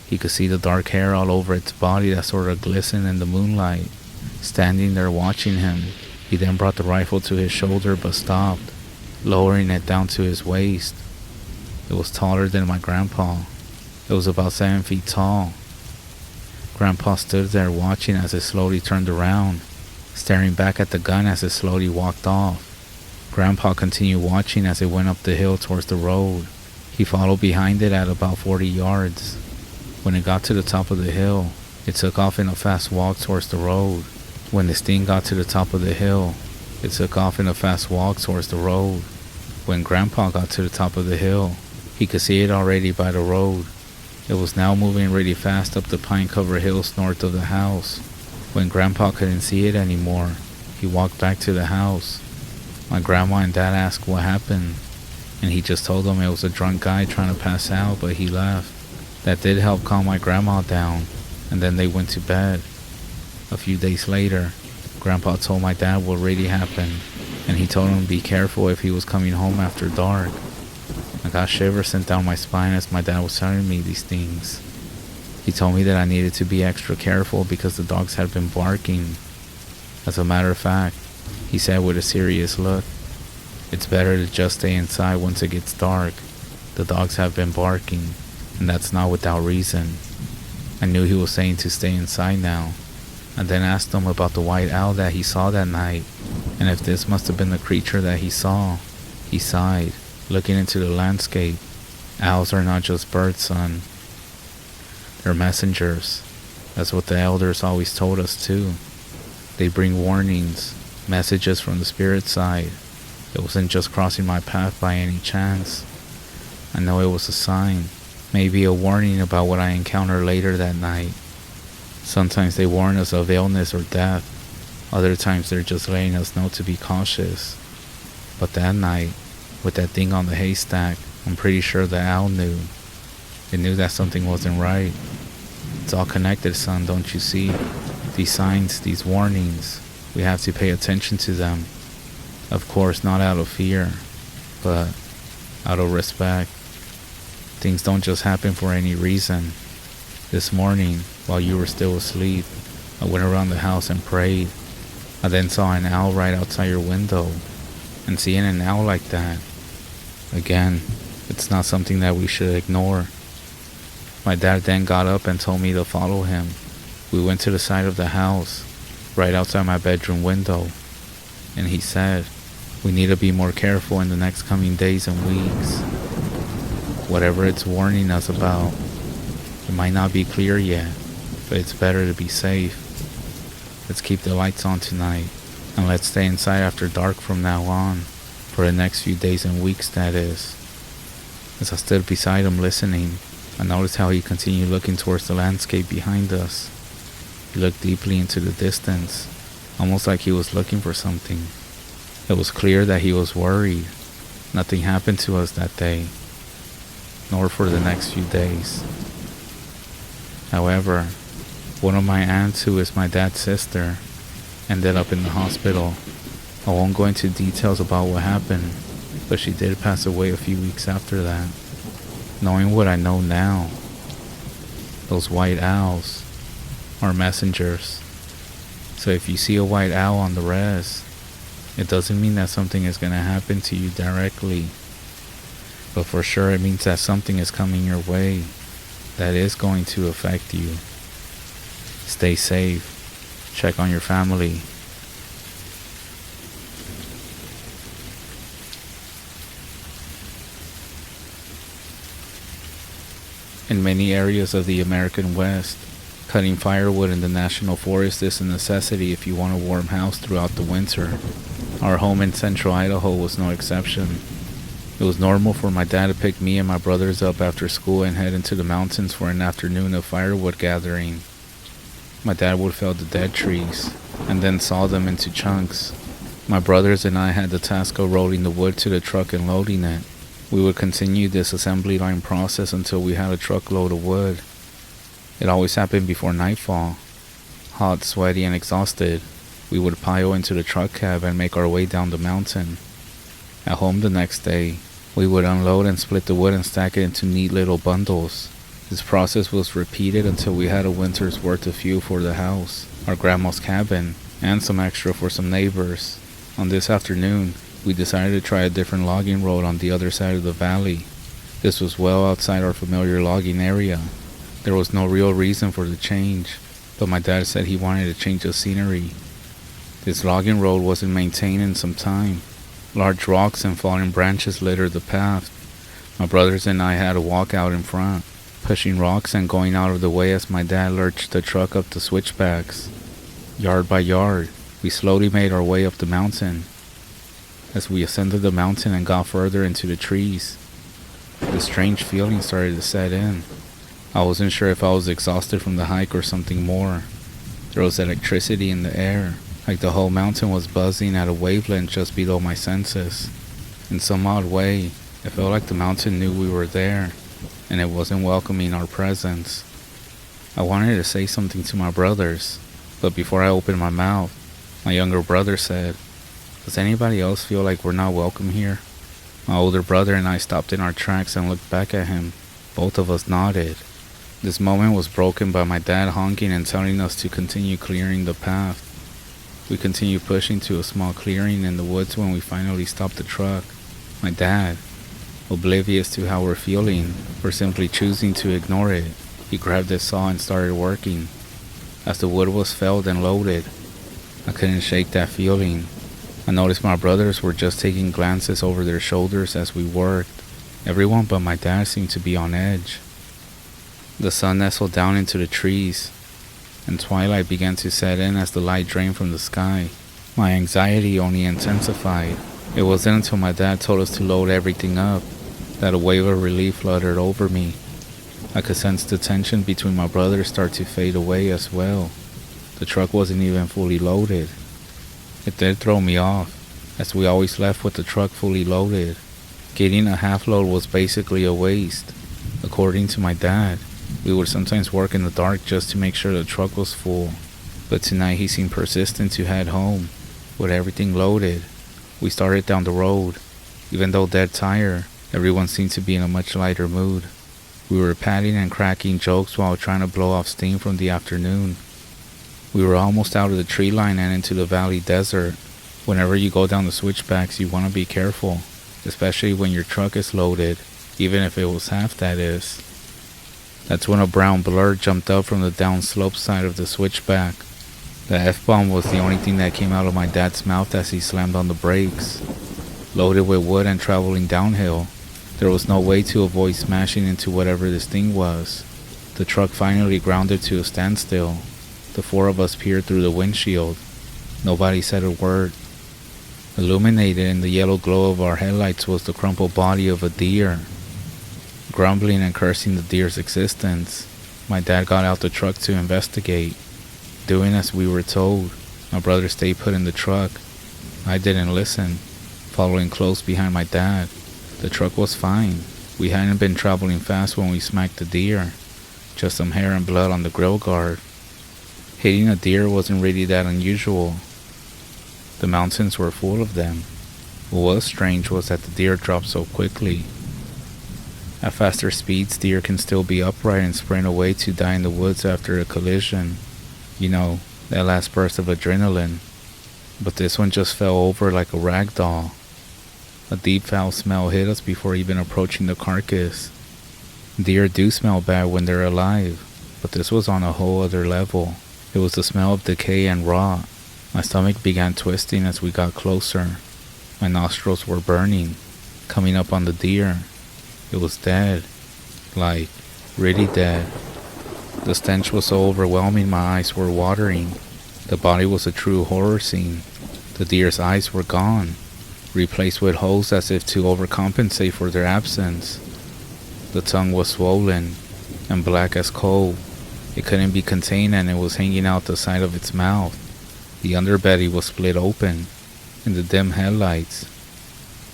He could see the dark hair all over its body that sort of glistened in the moonlight, standing there watching him. He then brought the rifle to his shoulder but stopped, lowering it down to his waist. It was taller than my grandpa. It was about 7 feet tall. Grandpa stood there watching as it slowly turned around, staring back at the gun as it slowly walked off. Grandpa continued watching as it went up the hill towards the road. He followed behind it at about 40 yards. When it got to the top of the hill, it took off in a fast walk towards the road. When this thing got to the top of the hill, it took off in a fast walk towards the road. When Grandpa got to the top of the hill, he could see it already by the road. It was now moving really fast up the pine-covered hills north of the house. When Grandpa couldn't see it anymore, he walked back to the house. My grandma and dad asked what happened, and he just told them it was a drunk guy trying to pass out, but he left. That did help calm my grandma down, and then they went to bed. A few days later, Grandpa told my dad what really happened, and he told him to be careful if he was coming home after dark. I got shivers sent down my spine as my dad was telling me these things. He told me that I needed to be extra careful because the dogs had been barking. As a matter of fact, he said with a serious look, "It's better to just stay inside once it gets dark. The dogs have been barking, and that's not without reason." I knew he was saying to stay inside now, and then asked him about the white owl that he saw that night, and if this must have been the creature that he saw. He sighed, looking into the landscape. Owls are not just birds, son. They're messengers. That's what the elders always told us too. They bring warnings, messages from the spirit side. It wasn't just crossing my path by any chance. I know it was a sign, maybe a warning about what I encountered later that night. Sometimes they warn us of illness or death. Other times they're just letting us know to be cautious. But that night, with that thing on the haystack, I'm pretty sure the owl knew. It knew that something wasn't right. It's all connected, son, don't you see? These signs, these warnings, we have to pay attention to them. Of course, not out of fear, but out of respect. Things don't just happen for any reason. This morning, while you were still asleep, I went around the house and prayed. I then saw an owl right outside your window. And seeing an owl like that, again, it's not something that we should ignore. My dad then got up and told me to follow him. We went to the side of the house, right outside my bedroom window, and he said, "We need to be more careful in the next coming days and weeks. Whatever it's warning us about, it might not be clear yet, but it's better to be safe. Let's keep the lights on tonight, and let's stay inside after dark from now on, for the next few days and weeks, that is." As I stood beside him listening, I noticed how he continued looking towards the landscape behind us. He looked deeply into the distance, almost like he was looking for something. It was clear that he was worried. Nothing happened to us that day, nor for the next few days. However, one of my aunts, who is my dad's sister, ended up in the hospital. I won't go into details about what happened, but she did pass away a few weeks after that. Knowing what I know now, those white owls are messengers. So if you see a white owl on the REZ, it doesn't mean that something is going to happen to you directly, but for sure it means that something is coming your way that is going to affect you. Stay safe. Check on your family. In many areas of the American West, cutting firewood in the national forest is a necessity if you want a warm house throughout the winter. Our home in central Idaho was no exception. It was normal for my dad to pick me and my brothers up after school and head into the mountains for an afternoon of firewood gathering. My dad would fell the dead trees and then saw them into chunks. My brothers and I had the task of rolling the wood to the truck and loading it. We would continue this assembly line process until we had a truckload of wood. It always happened before nightfall. Hot, sweaty, and exhausted, we would pile into the truck cab and make our way down the mountain. At home the next day, We would unload and split the wood and stack it into neat little bundles. This process was repeated until we had a winter's worth of fuel for the house, our grandma's cabin, and some extra for some neighbors. On this afternoon, we decided to try a different logging road on the other side of the valley. This was well outside our familiar logging area. There was no real reason for the change, but my dad said he wanted to change the scenery. This logging road wasn't maintained in some time. Large rocks and fallen branches littered the path. My brothers and I had to walk out in front, pushing rocks and going out of the way as my dad lurched the truck up the switchbacks. Yard by yard, we slowly made our way up the mountain. As we ascended the mountain and got further into the trees, the strange feeling started to set in. I wasn't sure if I was exhausted from the hike or something more. There was electricity in the air, like the whole mountain was buzzing at a wavelength just below my senses. In some odd way, it felt like the mountain knew we were there, and it wasn't welcoming our presence. I wanted to say something to my brothers, but before I opened my mouth, my younger brother said, "Does anybody else feel like we're not welcome here?" My older brother and I stopped in our tracks and looked back at him. Both of us nodded. This moment was broken by my dad honking and telling us to continue clearing the path. We continued pushing to a small clearing in the woods when we finally stopped the truck. My dad, oblivious to how we're feeling, or simply choosing to ignore it, he grabbed his saw and started working. As the wood was felled and loaded, I couldn't shake that feeling. I noticed my brothers were just taking glances over their shoulders as we worked. Everyone but my dad seemed to be on edge. The sun nestled down into the trees, and twilight began to set in as the light drained from the sky. My anxiety only intensified. It wasn't until my dad told us to load everything up that a wave of relief fluttered over me. I could sense the tension between my brothers start to fade away as well. The truck wasn't even fully loaded. It did throw me off, as we always left with the truck fully loaded. Getting a half load was basically a waste. According to my dad, we would sometimes work in the dark just to make sure the truck was full. But tonight he seemed persistent to head home. With everything loaded, we started down the road. Even though dead tired, everyone seemed to be in a much lighter mood. We were patting and cracking jokes while trying to blow off steam from the afternoon. We were almost out of the tree line and into the valley desert. Whenever you go down the switchbacks, you want to be careful, especially when your truck is loaded, even if it was half, that is. That's when a brown blur jumped up from the downslope side of the switchback. The F-bomb was the only thing that came out of my dad's mouth as he slammed on the brakes. Loaded with wood and traveling downhill, there was no way to avoid smashing into whatever this thing was. The truck finally grounded to a standstill. The four of us peered through the windshield. Nobody said a word. Illuminated in the yellow glow of our headlights was the crumpled body of a deer. Grumbling and cursing the deer's existence, my dad got out the truck to investigate. Doing as we were told, my brother stayed put in the truck. I didn't listen, following close behind my dad. The truck was fine. We hadn't been traveling fast when we smacked the deer. Just some hair and blood on the grill guard. Hitting a deer wasn't really that unusual. The mountains were full of them. What was strange was that the deer dropped so quickly. At faster speeds, deer can still be upright and sprint away to die in the woods after a collision. You know, that last burst of adrenaline. But this one just fell over like a rag doll. A deep foul smell hit us before even approaching the carcass. Deer do smell bad when they're alive, but this was on a whole other level. It was the smell of decay and rot. My stomach began twisting as we got closer. My nostrils were burning, coming up on the deer. It was dead. Like, really dead. The stench was so overwhelming my eyes were watering. The body was a true horror scene. The deer's eyes were gone, replaced with holes as if to overcompensate for their absence. The tongue was swollen and black as coal. It couldn't be contained and it was hanging out the side of its mouth. The underbelly was split open. In the dim headlights,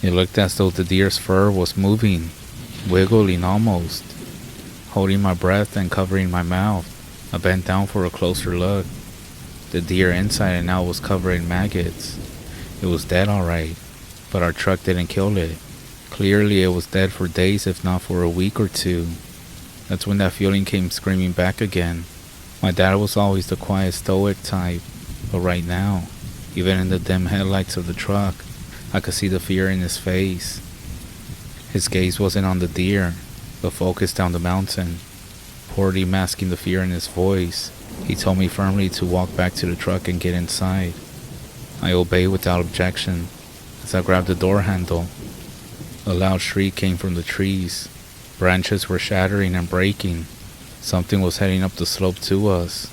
it looked as though the deer's fur was moving, wiggling almost. Holding my breath and covering my mouth, I bent down for a closer look. The deer inside and out was covered in maggots. It was dead alright, but our truck didn't kill it. Clearly it was dead for days, if not for a week or two. That's when that feeling came screaming back again. My dad was always the quiet, stoic type, but right now, even in the dim headlights of the truck, I could see the fear in his face. His gaze wasn't on the deer, but focused down the mountain, poorly masking the fear in his voice. He told me firmly to walk back to the truck and get inside. I obeyed without objection. As I grabbed the door handle, a loud shriek came from the trees. Branches were shattering and breaking. Something was heading up the slope to us.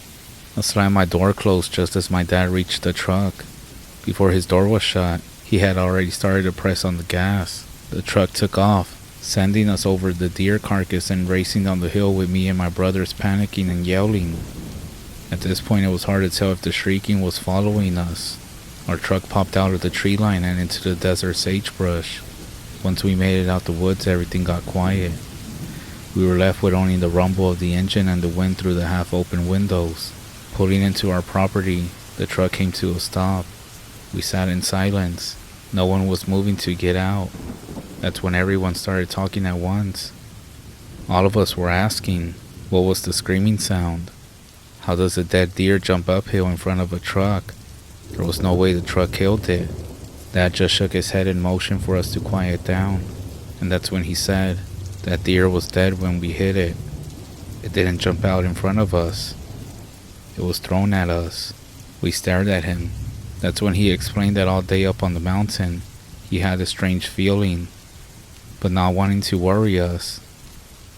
I slammed my door closed just as my dad reached the truck. Before his door was shut, he had already started to press on the gas. The truck took off, sending us over the deer carcass and racing down the hill with me and my brothers panicking and yelling. At this point, it was hard to tell if the shrieking was following us. Our truck popped out of the tree line and into the desert sagebrush. Once we made it out the woods, everything got quiet. We were left with only the rumble of the engine and the wind through the half-open windows. Pulling into our property, the truck came to a stop. We sat in silence. No one was moving to get out. That's when everyone started talking at once. All of us were asking, what was the screaming sound? How does a dead deer jump uphill in front of a truck? There was no way the truck killed it. Dad just shook his head in motion for us to quiet down. And that's when he said, that deer was dead when we hit it. It didn't jump out in front of us. It was thrown at us. We stared at him. That's when he explained that all day up on the mountain, he had a strange feeling, but not wanting to worry us.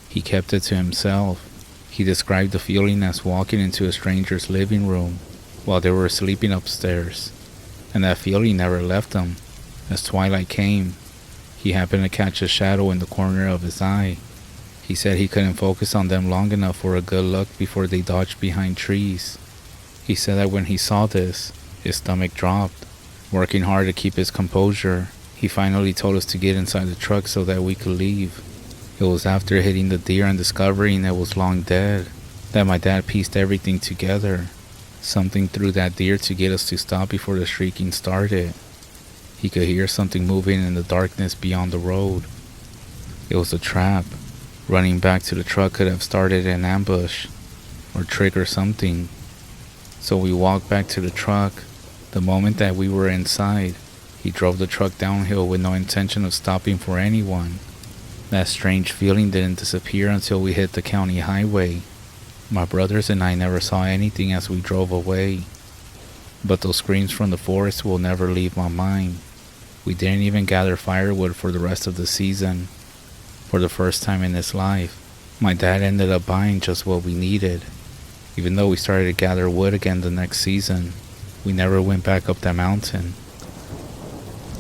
He kept it to himself. He described the feeling as walking into a stranger's living room while they were sleeping upstairs, and that feeling never left him. As twilight came, he happened to catch a shadow in the corner of his eye. He said he couldn't focus on them long enough for a good look before they dodged behind trees. He said that when he saw this, his stomach dropped. Working hard to keep his composure, he finally told us to get inside the truck so that we could leave. It was after hitting the deer and discovering it was long dead that my dad pieced everything together. Something threw that deer to get us to stop before the shrieking started. He could hear something moving in the darkness beyond the road. It was a trap. Running back to the truck could have started an ambush or triggered something. So we walked back to the truck. The moment that we were inside, he drove the truck downhill with no intention of stopping for anyone. That strange feeling didn't disappear until we hit the county highway. My brothers and I never saw anything as we drove away, but those screams from the forest will never leave my mind. We didn't even gather firewood for the rest of the season. For the first time in his life, my dad ended up buying just what we needed. Even though we started to gather wood again the next season, we never went back up that mountain.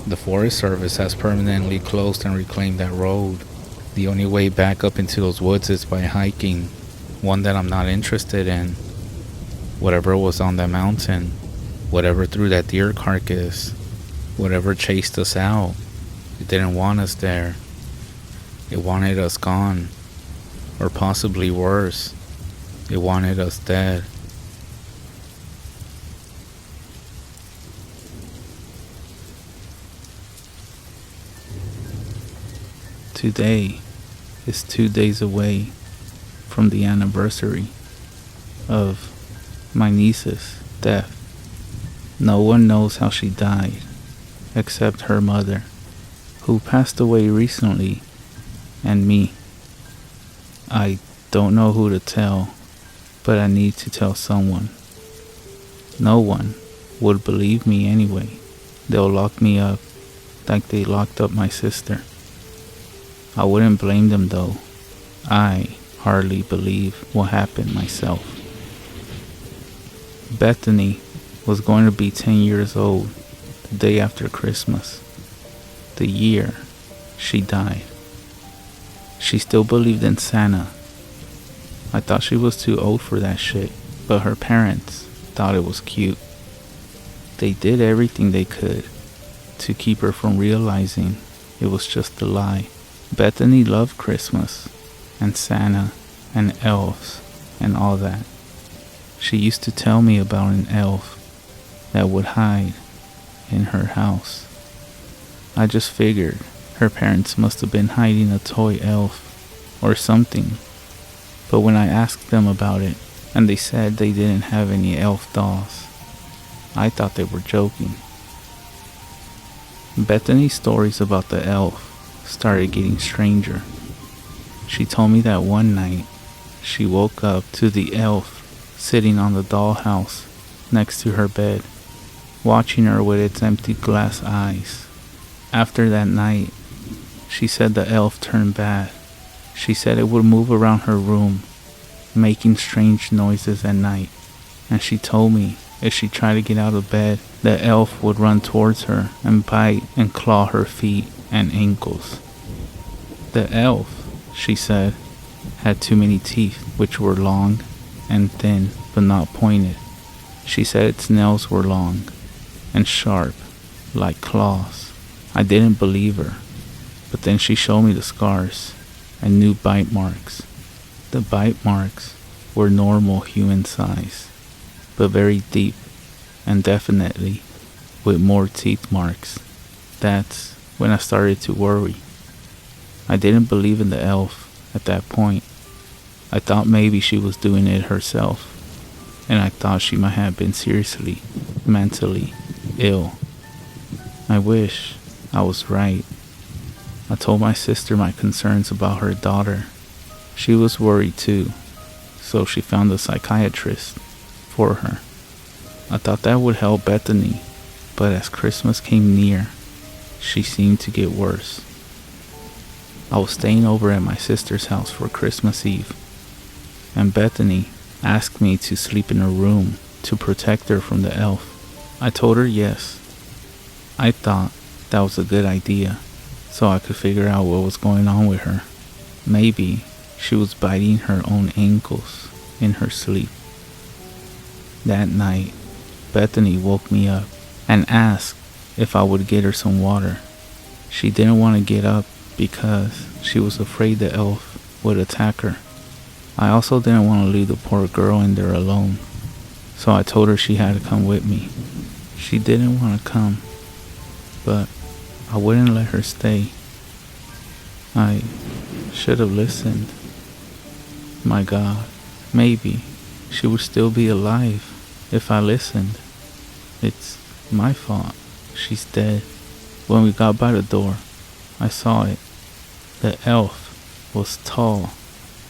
The Forest Service has permanently closed and reclaimed that road. The only way back up into those woods is by hiking, one that I'm not interested in. Whatever was on that mountain, whatever threw that deer carcass, whatever chased us out, it didn't want us there. It wanted us gone, or possibly worse, it wanted us dead. Today is 2 days away from the anniversary of my niece's death. No one knows how she died except her mother, who passed away recently, and me. I don't know who to tell, but I need to tell someone. No one would believe me anyway. They'll lock me up like they locked up my sister. I wouldn't blame them though. I hardly believe what happened myself. Bethany was going to be 10 years old the day after Christmas, the year she died. She still believed in Santa. I thought she was too old for that shit, but her parents thought it was cute. They did everything they could to keep her from realizing it was just a lie. Bethany loved Christmas and Santa and elves and all that. She used to tell me about an elf that would hide in her house. I just figured Her parents must have been hiding a toy elf or something. But when I asked them about it, and they said they didn't have any elf dolls, I thought they were joking. Bethany's stories about the elf started getting stranger. She told me that one night she woke up to the elf sitting on the dollhouse next to her bed, watching her with its empty glass eyes. After that night, she said the elf turned bad. She said it would move around her room, making strange noises at night, and she told me if she tried to get out of bed, the elf would run towards her and bite and claw her feet and ankles. The elf, she said, had too many teeth, which were long and thin but not pointed. She said its nails were long and sharp, like claws. I didn't believe her, but then she showed me the scars and new bite marks. The bite marks were normal human size, but very deep, and definitely with more teeth marks. That's when I started to worry. I didn't believe in the elf at that point. I thought maybe she was doing it herself, and I thought she might have been seriously, mentally ill. I wish I was right. I told my sister my concerns about her daughter. She was worried too, so she found a psychiatrist for her. I thought that would help Bethany, but as Christmas came near, she seemed to get worse. I was staying over at my sister's house for Christmas Eve, and Bethany asked me to sleep in her room to protect her from the elf. I told her yes. I thought that was a good idea, so I could figure out what was going on with her. Maybe she was biting her own ankles in her sleep. That night, Bethany woke me up and asked if I would get her some water. She didn't want to get up because she was afraid the elf would attack her. I also didn't want to leave the poor girl in there alone, so I told her she had to come with me. She didn't want to come, but I wouldn't let her stay. I should have listened. My God, maybe she would still be alive if I listened. It's my fault. She's dead. When we got by the door, I saw it. The elf was tall,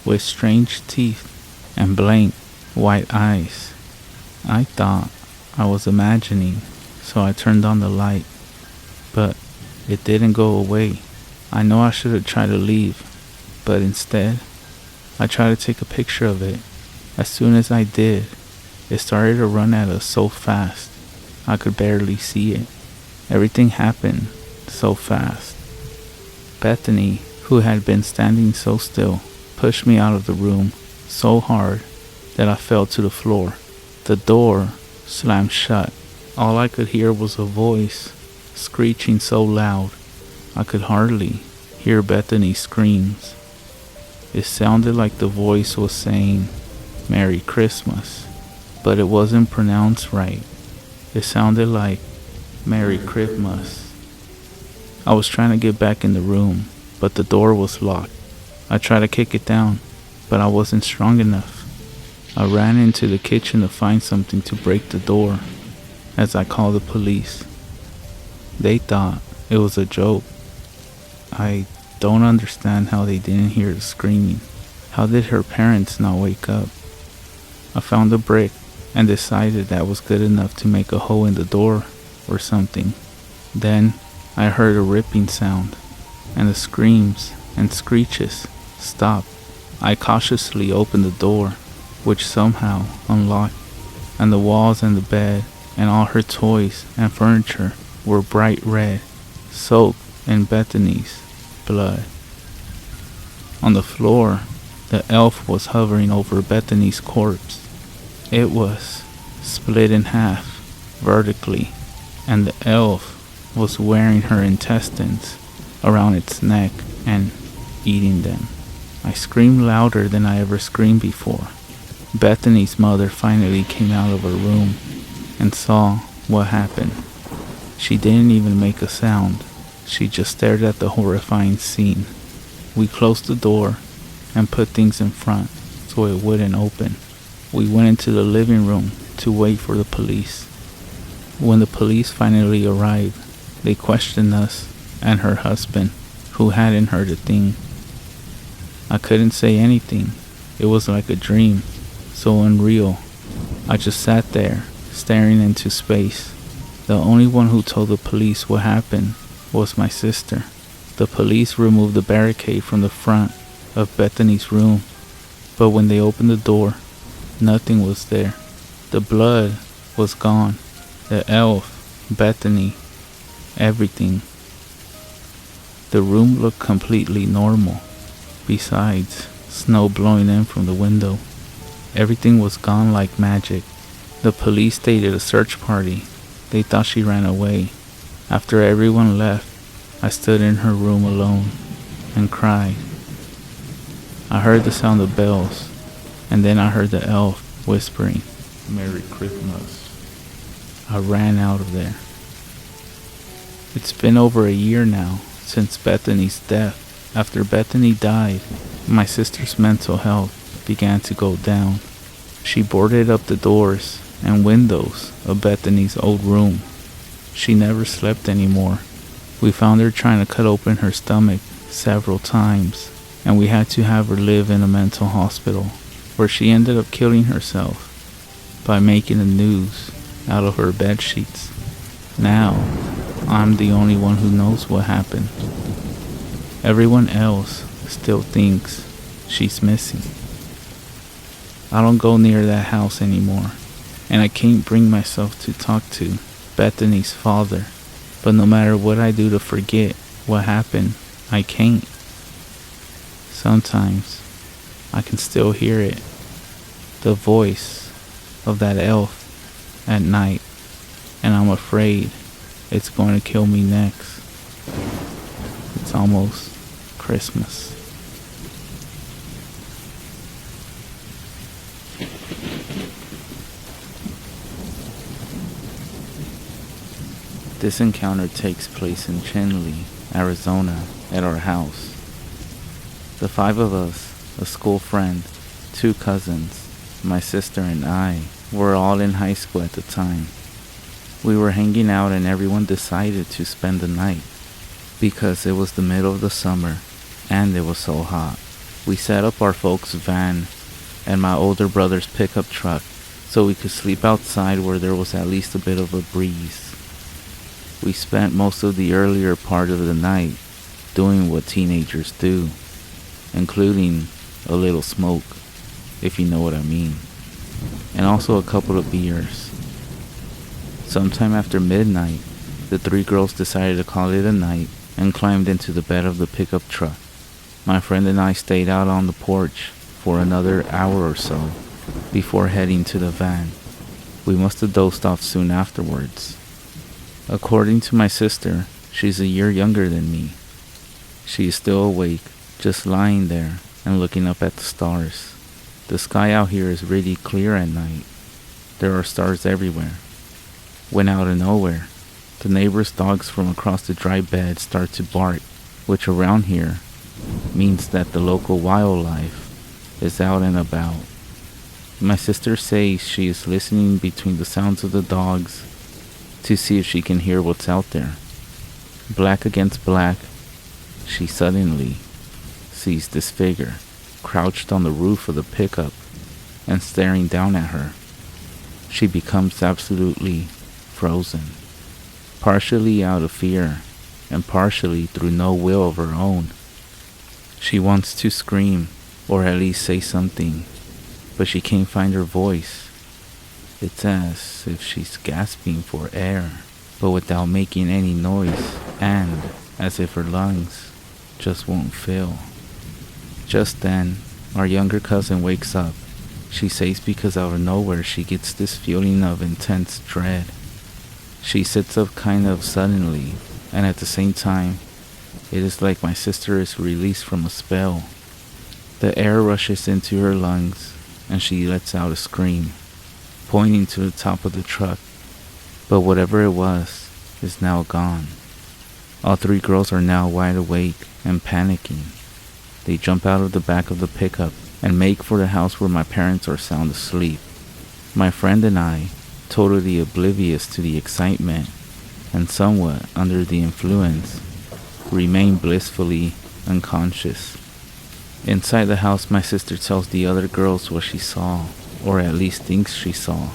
with strange teeth and blank white eyes. I thought I was imagining, so I turned on the light, but it didn't go away. I know I should have tried to leave, but instead, I tried to take a picture of it. As soon as I did, it started to run at us so fast, I could barely see it. Everything happened so fast. Bethany, who had been standing so still, pushed me out of the room so hard that I fell to the floor. The door slammed shut. All I could hear was a voice screeching so loud I could hardly hear Bethany's screams. It sounded like the voice was saying Merry Christmas, but it wasn't pronounced right. It sounded like Merry Christmas. I was trying to get back in the room, but the door was locked. I tried to kick it down, but I wasn't strong enough. I ran into the kitchen to find something to break the door as I called the police. They thought it was a joke. I don't understand how they didn't hear the screaming. How did her parents not wake up? I found a brick and decided that was good enough to make a hole in the door or something. Then I heard a ripping sound, and the screams and screeches stopped. I cautiously opened the door, which somehow unlocked, and the walls and the bed and all her toys and furniture were bright red, soaked in Bethany's blood. On the floor, the elf was hovering over Bethany's corpse. It was split in half vertically, and the elf was wearing her intestines around its neck and eating them. I screamed louder than I ever screamed before. Bethany's mother finally came out of her room and saw what happened. She didn't even make a sound. She just stared at the horrifying scene. We closed the door and put things in front so it wouldn't open. We went into the living room to wait for the police. When the police finally arrived, they questioned us and her husband, who hadn't heard a thing. I couldn't say anything. It was like a dream, so unreal. I just sat there, staring into space. The only one who told the police what happened was my sister. The police removed the barricade from the front of Bethany's room, but when they opened the door, nothing was there. The blood was gone. The elf, Bethany, everything. The room looked completely normal. Besides, snow blowing in from the window. Everything was gone like magic. The police stated a search party. They thought she ran away. After everyone left, I stood in her room alone and cried. I heard the sound of bells, and then I heard the elf whispering, "Merry Christmas." I ran out of there. It's been over a year now since Bethany's death. After Bethany died, my sister's mental health began to go down. She boarded up the doors and windows of Bethany's old room. She never slept anymore. We found her trying to cut open her stomach several times, and we had to have her live in a mental hospital, where she ended up killing herself by making a noose out of her bed sheets. Now, I'm the only one who knows what happened. Everyone else still thinks she's missing. I don't go near that house anymore, and I can't bring myself to talk to Bethany's father. But no matter what I do to forget what happened, I can't. Sometimes I can still hear it, the voice of that elf at night, and I'm afraid it's going to kill me next. It's almost Christmas. This encounter takes place in Chinle, Arizona, at our house. The 5 of us, a school friend, 2 cousins, my sister and I, were all in high school at the time. We were hanging out and everyone decided to spend the night because it was the middle of the summer and it was so hot. We set up our folks' van and my older brother's pickup truck so we could sleep outside where there was at least a bit of a breeze. We spent most of the earlier part of the night doing what teenagers do, including a little smoke, if you know what I mean, and also a couple of beers. Sometime after midnight, the 3 girls decided to call it a night and climbed into the bed of the pickup truck. My friend and I stayed out on the porch for another hour or so before heading to the van. We must have dozed off soon afterwards. According to my sister, she's a year younger than me. She is still awake, just lying there and looking up at the stars. The sky out here is really clear at night. There are stars everywhere. When out of nowhere, the neighbor's dogs from across the dry bed start to bark, which around here means that the local wildlife is out and about. My sister says she is listening between the sounds of the dogs to see if she can hear what's out there. Black against black, she suddenly sees this figure crouched on the roof of the pickup and staring down at her. She becomes absolutely frozen, partially out of fear and partially through no will of her own. She wants to scream or at least say something, but she can't find her voice. It's as if she's gasping for air, but without making any noise, and as if her lungs just won't fill. Just then, our younger cousin wakes up. She says because out of nowhere she gets this feeling of intense dread. She sits up kind of suddenly, and at the same time, it is like my sister is released from a spell. The air rushes into her lungs, and she lets out a scream, pointing to the top of the truck, but whatever it was is now gone. All three girls are now wide awake and panicking. They jump out of the back of the pickup and make for the house where my parents are sound asleep. My friend and I, totally oblivious to the excitement and somewhat under the influence, remain blissfully unconscious. Inside the house, my sister tells the other girls what she saw, or at least thinks she saw.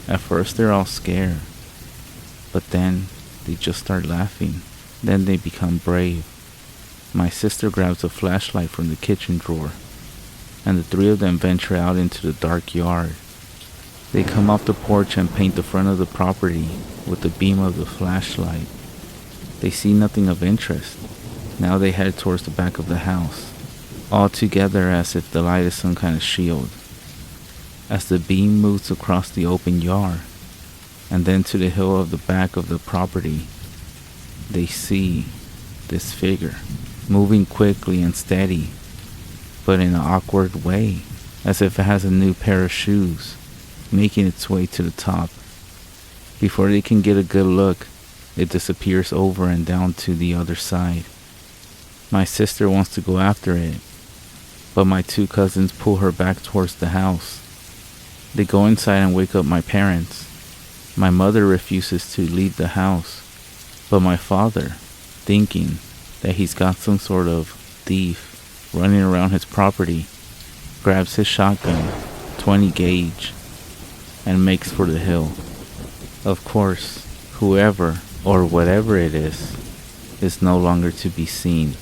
At first they're all scared, but then they just start laughing. Then they become brave. My sister grabs a flashlight from the kitchen drawer, and the three of them venture out into the dark yard. They come off the porch and paint the front of the property with the beam of the flashlight. They see nothing of interest. Now they head towards the back of the house, all together as if the light is some kind of shield. As the beam moves across the open yard, and then to the hill of the back of the property, they see this figure, moving quickly and steady, but in an awkward way, as if it has a new pair of shoes, making its way to the top. Before they can get a good look, it disappears over and down to the other side. My sister wants to go after it, but my two cousins pull her back towards the house. They go inside and wake up my parents. My mother refuses to leave the house, but my father, thinking that he's got some sort of thief running around his property, grabs his shotgun, 20 gauge, and makes for the hill. Of course, whoever or whatever it is no longer to be seen.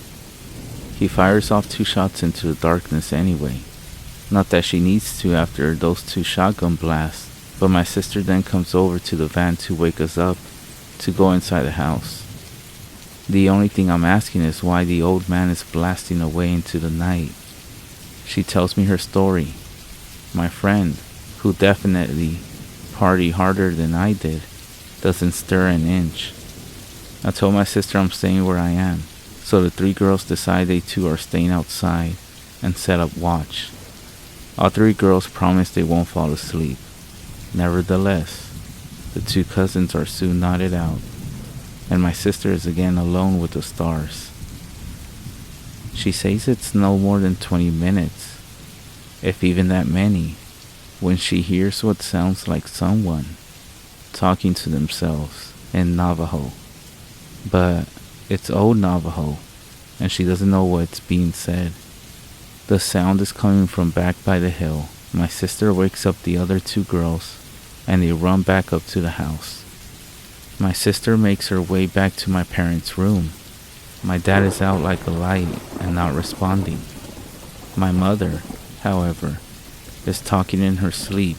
He fires off 2 shots into the darkness anyway. Not that she needs to after those 2 shotgun blasts, but my sister then comes over to the van to wake us up to go inside the house. The only thing I'm asking is why the old man is blasting away into the night. She tells me her story. My friend, who definitely partied harder than I did, doesn't stir an inch. I told my sister I'm staying where I am, so the 3 girls decide they too are staying outside and set up watch. All 3 girls promise they won't fall asleep. Nevertheless, the 2 cousins are soon nodded out, and my sister is again alone with the stars. She says it's no more than 20 minutes, if even that many, when she hears what sounds like someone talking to themselves in Navajo. But it's old Navajo, and she doesn't know what's being said. The sound is coming from back by the hill. My sister wakes up the other 2 girls, and they run back up to the house. My sister makes her way back to my parents' room. My dad is out like a light and not responding. My mother, however, is talking in her sleep,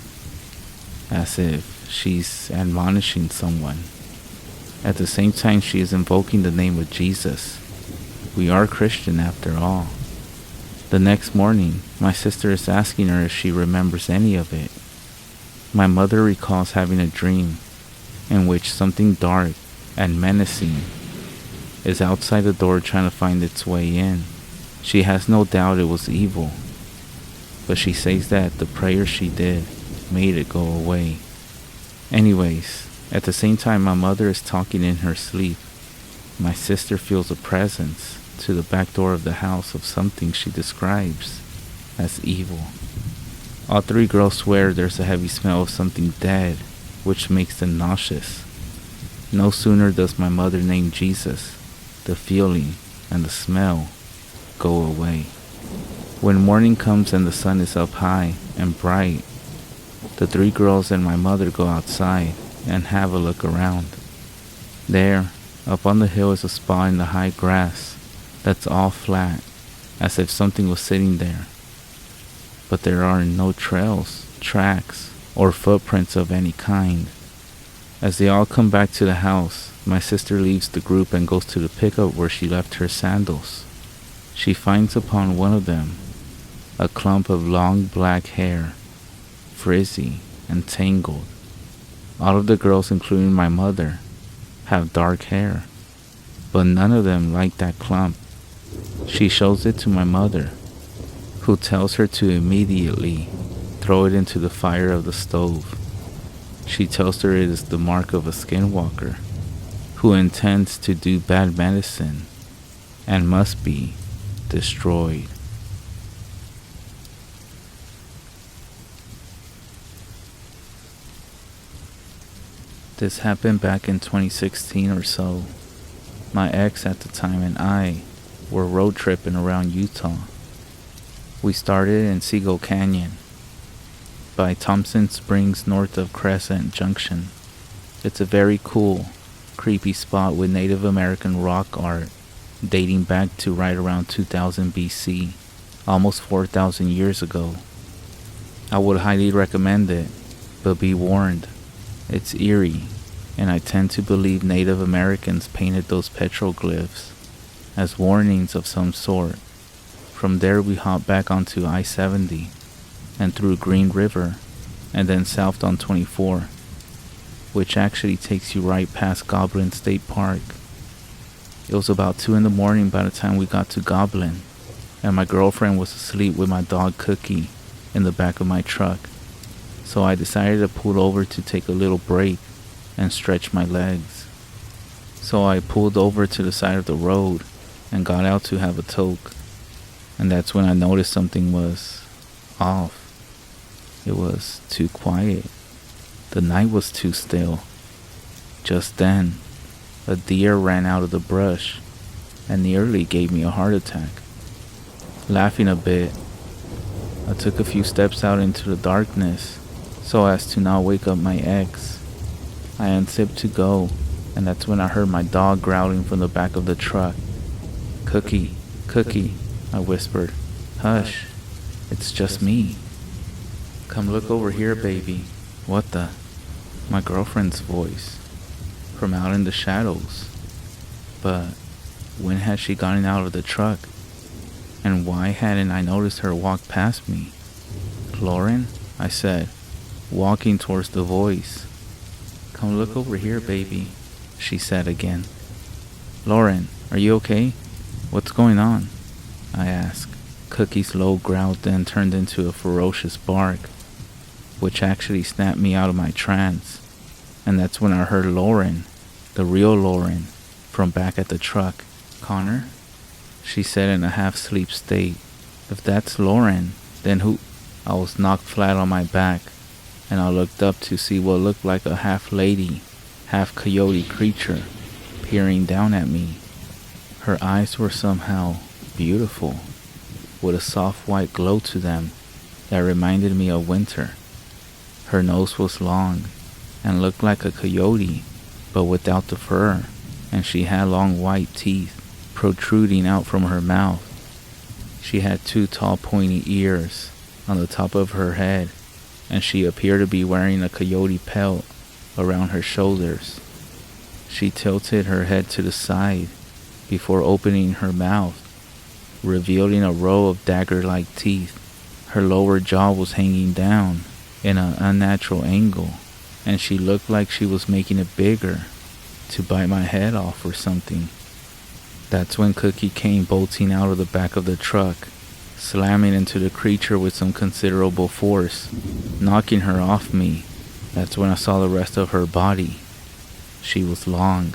as if she's admonishing someone. At the same time, she is invoking the name of Jesus. We are Christian after all. The next morning, my sister is asking her if she remembers any of it. My mother recalls having a dream in which something dark and menacing is outside the door trying to find its way in. She has no doubt it was evil, but she says that the prayer she did made it go away. Anyways, at the same time my mother is talking in her sleep, my sister feels a presence to the back door of the house of something she describes as evil. All 3 girls swear there's a heavy smell of something dead, which makes them nauseous. No sooner does my mother name Jesus, the feeling and the smell go away. When morning comes and the sun is up high and bright, the 3 girls and my mother go outside and have a look around. There, up on the hill, is a spot in the high grass that's all flat, as if something was sitting there. But there are no trails, tracks, or footprints of any kind. As they all come back to the house, my sister leaves the group and goes to the pickup where she left her sandals. She finds upon one of them a clump of long black hair, frizzy and tangled. All of the girls, including my mother, have dark hair, but none of them like that clump. She shows it to my mother, who tells her to immediately throw it into the fire of the stove. She tells her it is the mark of a skinwalker, who intends to do bad medicine and must be destroyed. This happened back in 2016 or so. My ex at the time and I were road tripping around Utah. We started in Seagull Canyon by Thompson Springs north of Crescent Junction. It's a very cool, creepy spot with Native American rock art dating back to right around 2000 BC, almost 4,000 years ago. I would highly recommend it, but be warned, it's eerie, and I tend to believe Native Americans painted those petroglyphs as warnings of some sort. From there we hopped back onto I-70 and through Green River and then south on 24, which actually takes you right past Goblin State Park. It was about 2 in the morning by the time we got to Goblin, and my girlfriend was asleep with my dog Cookie in the back of my truck. So I decided to pull over to take a little break and stretch my legs. So I pulled over to the side of the road and got out to have a toke. And that's when I noticed something was off. It was too quiet. The night was too still. Just then, a deer ran out of the brush and nearly gave me a heart attack. Laughing a bit, I took a few steps out into the darkness so as to not wake up my ex. I unzipped to go, and that's when I heard my dog growling from the back of the truck. "Cookie, Cookie," I whispered. "Hush, it's just me." "Come look over here, baby." "What the?" My girlfriend's voice, from out in the shadows. But when had she gotten out of the truck? And why hadn't I noticed her walk past me? "Lauren," I said, walking towards the voice. "Come look over here, baby," she said again. "Lauren, are you okay? What's going on?" I asked. Cookie's low growl then turned into a ferocious bark, which actually snapped me out of my trance. And that's when I heard Lauren, the real Lauren, from back at the truck. "Connor?" she said in a half-sleep state. "If that's Lauren, then who?" I was knocked flat on my back, and I looked up to see what looked like a half-lady, half-coyote creature peering down at me. Her eyes were somehow beautiful, with a soft white glow to them that reminded me of winter. Her nose was long and looked like a coyote, but without the fur, and she had long white teeth protruding out from her mouth. She had 2 tall pointy ears on the top of her head, and she appeared to be wearing a coyote pelt around her shoulders. She tilted her head to the side before opening her mouth, revealing a row of dagger-like teeth. Her lower jaw was hanging down in an unnatural angle, and she looked like she was making it bigger to bite my head off or something. That's when Cookie came bolting out of the back of the truck, slamming into the creature with some considerable force, knocking her off me. That's when I saw the rest of her body. She was long,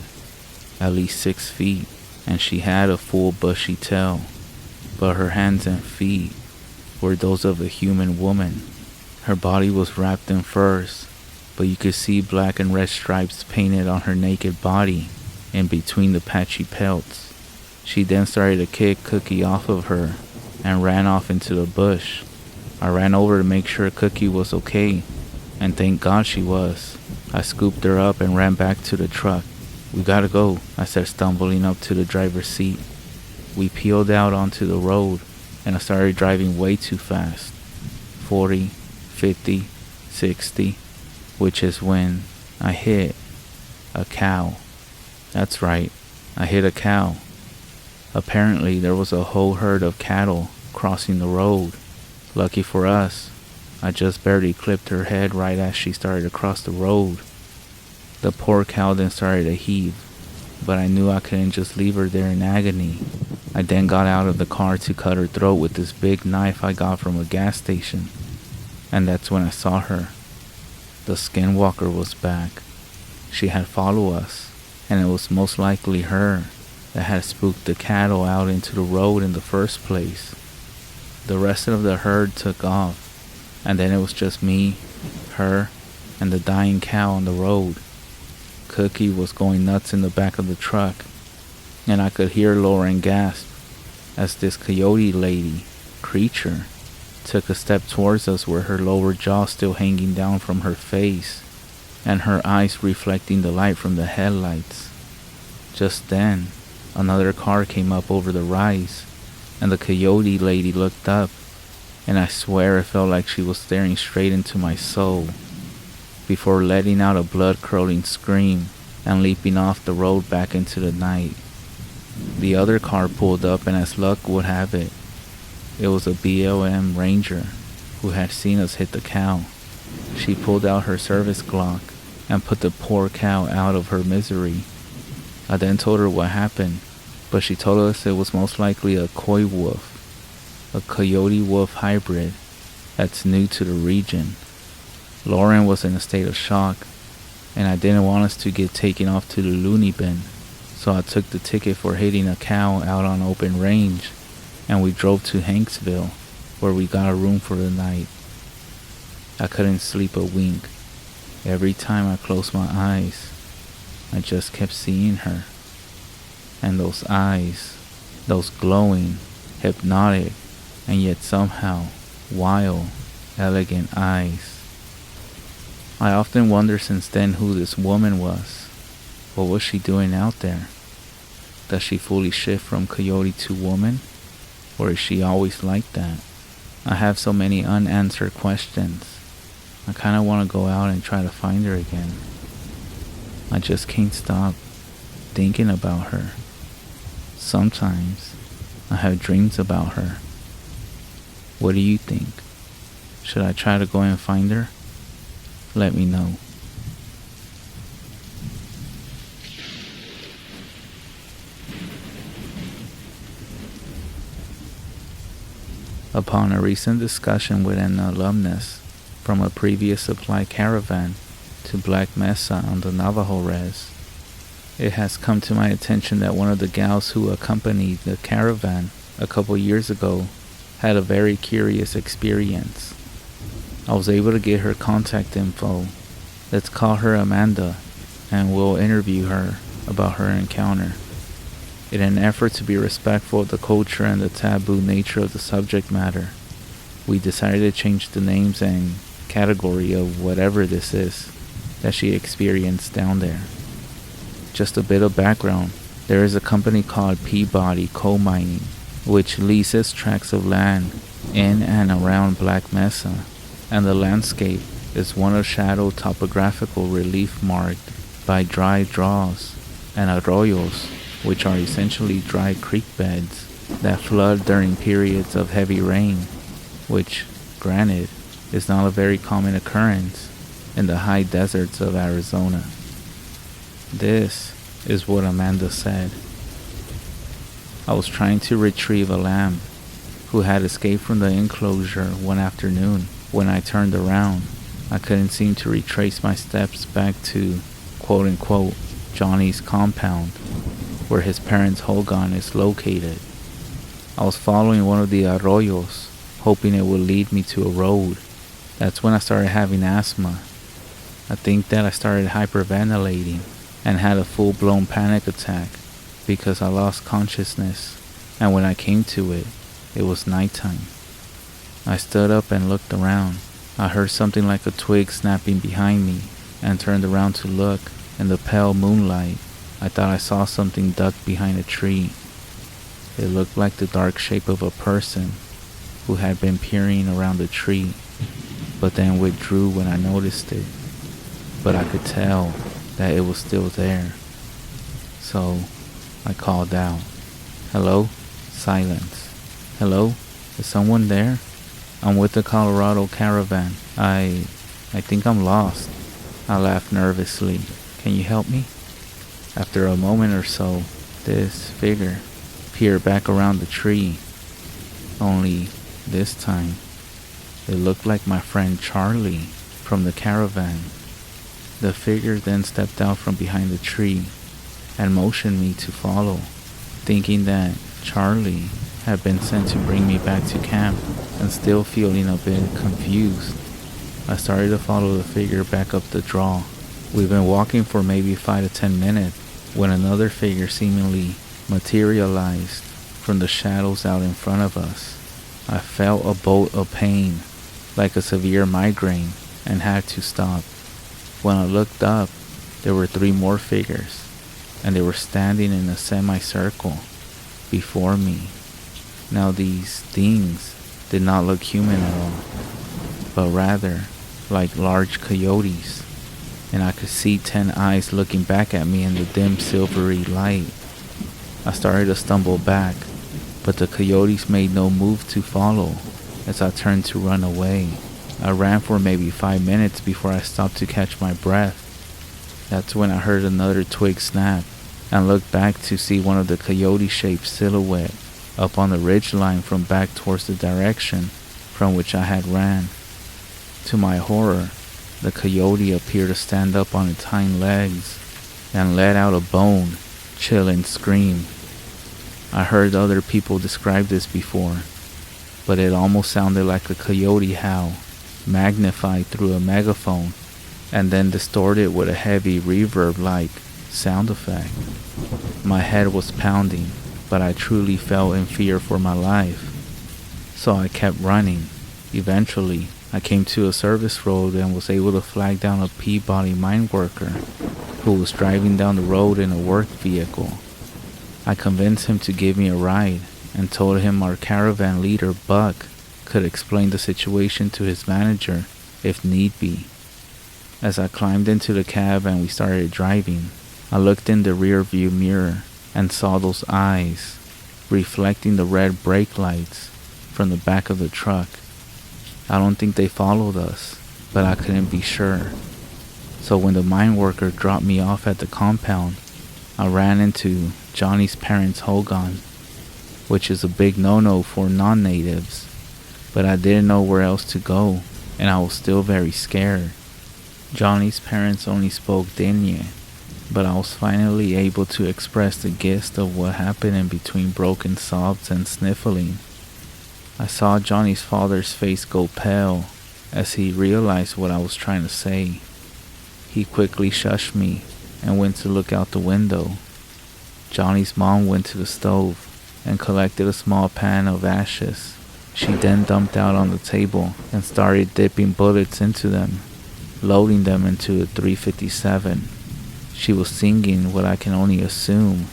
at least 6 feet, and she had a full bushy tail, but her hands and feet were those of a human woman. Her body was wrapped in furs, but you could see black and red stripes painted on her naked body in between the patchy pelts. She then started to kick Cookie off of her and ran off into the bush. I ran over to make sure Cookie was okay, and thank God she was. I scooped her up and ran back to the truck. "We gotta go," I said, stumbling up to the driver's seat. We peeled out onto the road, and I started driving way too fast. 40, 50, 60, which is when I hit a cow. That's right, I hit a cow. Apparently there was a whole herd of cattle crossing the road. Lucky for us, I just barely clipped her head right as she started to cross the road. The poor cow then started to heave, but I knew I couldn't just leave her there in agony. I then got out of the car to cut her throat with this big knife I got from a gas station. And that's when I saw her. The Skinwalker was back. She had followed us and it was most likely her that had spooked the cattle out into the road in the first place. The rest of the herd took off, and then it was just me, her, and the dying cow on the road. Cookie was going nuts in the back of the truck, and I could hear Lauren gasp as this coyote lady, creature, took a step towards us with her lower jaw still hanging down from her face, and her eyes reflecting the light from the headlights. Just then, another car came up over the rise, and the coyote lady looked up, and I swear it felt like she was staring straight into my soul, before letting out a blood-curdling scream and leaping off the road back into the night. The other car pulled up, and as luck would have it, it was a BLM ranger who had seen us hit the cow. She pulled out her service Glock and put the poor cow out of her misery. I then told her what happened, but she told us it was most likely a coy wolf, a coyote-wolf hybrid that's new to the region. Lauren was in a state of shock, and I didn't want us to get taken off to the loony bin, so I took the ticket for hitting a cow out on open range, and we drove to Hanksville, where we got a room for the night. I couldn't sleep a wink. Every time I closed my eyes, I just kept seeing her. And those eyes, those glowing, hypnotic, and yet somehow wild, elegant eyes. I often wonder since then who this woman was. What was she doing out there? Does she fully shift from coyote to woman? Or is she always like that? I have so many unanswered questions. I kind of want to go out and try to find her again. I just can't stop thinking about her. Sometimes I have dreams about her. What do you think? Should I try to go and find her? Let me know. Upon a recent discussion with an alumnus from a previous supply caravan to Black Mesa on the Navajo REZ, it has come to my attention that one of the gals who accompanied the caravan a couple years ago had a very curious experience. I was able to get her contact info. Let's call her Amanda, and we'll interview her about her encounter. In an effort to be respectful of the culture and the taboo nature of the subject matter, we decided to change the names and category of whatever this is that she experienced down there. Just a bit of background, there is a company called Peabody Coal Mining, which leases tracts of land in and around Black Mesa, and the landscape is one of shadowed topographical relief marked by dry draws and arroyos, which are essentially dry creek beds that flood during periods of heavy rain, which, granted, is not a very common occurrence in the high deserts of Arizona. This is what Amanda said. I was trying to retrieve a lamb who had escaped from the enclosure one afternoon. When I turned around, I couldn't seem to retrace my steps back to, quote-unquote, Johnny's compound, where his parents' hogan is located. I was following one of the arroyos, hoping it would lead me to a road. That's when I started having asthma. I think that I started hyperventilating and had a full-blown panic attack because I lost consciousness, and when I came to it, it was nighttime. I stood up and looked around. I heard something like a twig snapping behind me and turned around to look. In the pale moonlight, I thought I saw something ducked behind a tree. It looked like the dark shape of a person who had been peering around the tree, but then withdrew when I noticed it. But I could tell that it was still there. So I called out, "Hello?" Silence. "Hello? Is someone there? I'm with the Colorado caravan. I think I'm lost." I laughed nervously. "Can you help me?" After a moment or so, this figure peered back around the tree. Only this time, it looked like my friend Charlie from the caravan. The figure then stepped out from behind the tree and motioned me to follow, thinking that Charlie had been sent to bring me back to camp, and still feeling a bit confused. I started to follow the figure back up the draw. We've been walking for maybe 5 to 10 minutes when another figure seemingly materialized from the shadows out in front of us. I felt a bolt of pain, like a severe migraine, and had to stop. When I looked up, there were 3 more figures, and they were standing in a semicircle before me. Now these things did not look human at all, but rather like large coyotes, and I could see 10 eyes looking back at me in the dim silvery light. I started to stumble back, but the coyotes made no move to follow as I turned to run away. I ran for maybe 5 minutes before I stopped to catch my breath. That's when I heard another twig snap and looked back to see one of the coyote-shaped silhouette up on the ridgeline from back towards the direction from which I had ran. To my horror, the coyote appeared to stand up on its hind legs and let out a bone-chilling scream. I heard other people describe this before, but it almost sounded like a coyote howl, magnified through a megaphone and then distorted with a heavy reverb-like sound effect. My head was pounding, but I truly felt in fear for my life, so I kept running. Eventually, I came to a service road and was able to flag down a Peabody mine worker who was driving down the road in a work vehicle. I convinced him to give me a ride and told him our caravan leader, Buck, could explain the situation to his manager if need be. As I climbed into the cab and we started driving, I looked in the rear view mirror and saw those eyes reflecting the red brake lights from the back of the truck. I don't think they followed us, but I couldn't be sure. So when the mine worker dropped me off at the compound, I ran into Johnny's parents' hogan, which is a big no-no for non-natives, but I didn't know where else to go, and I was still very scared. Johnny's parents only spoke Diné, but I was finally able to express the gist of what happened in between broken sobs and sniffling. I saw Johnny's father's face go pale as he realized what I was trying to say. He quickly shushed me and went to look out the window. Johnny's mom went to the stove and collected a small pan of ashes. She then dumped out on the table and started dipping bullets into them, loading them into a .357. She was singing what I can only assume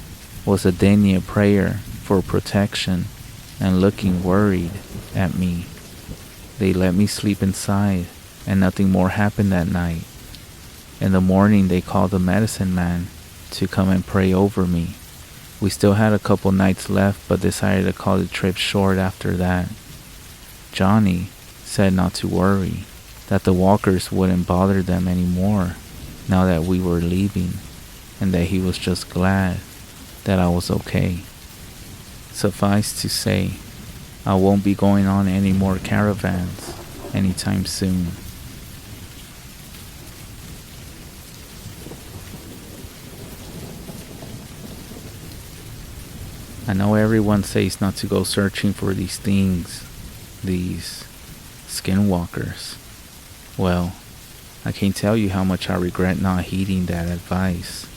was a Diné prayer for protection and looking worried at me. They let me sleep inside and nothing more happened that night. In the morning they called the medicine man to come and pray over me. We still had a couple nights left but decided to call the trip short after that. Johnny said not to worry, that the walkers wouldn't bother them anymore now that we were leaving, and that he was just glad that I was okay. Suffice to say, I won't be going on any more caravans anytime soon. I know everyone says not to go searching for these things, these skinwalkers. Well, I can't tell you how much I regret not heeding that advice.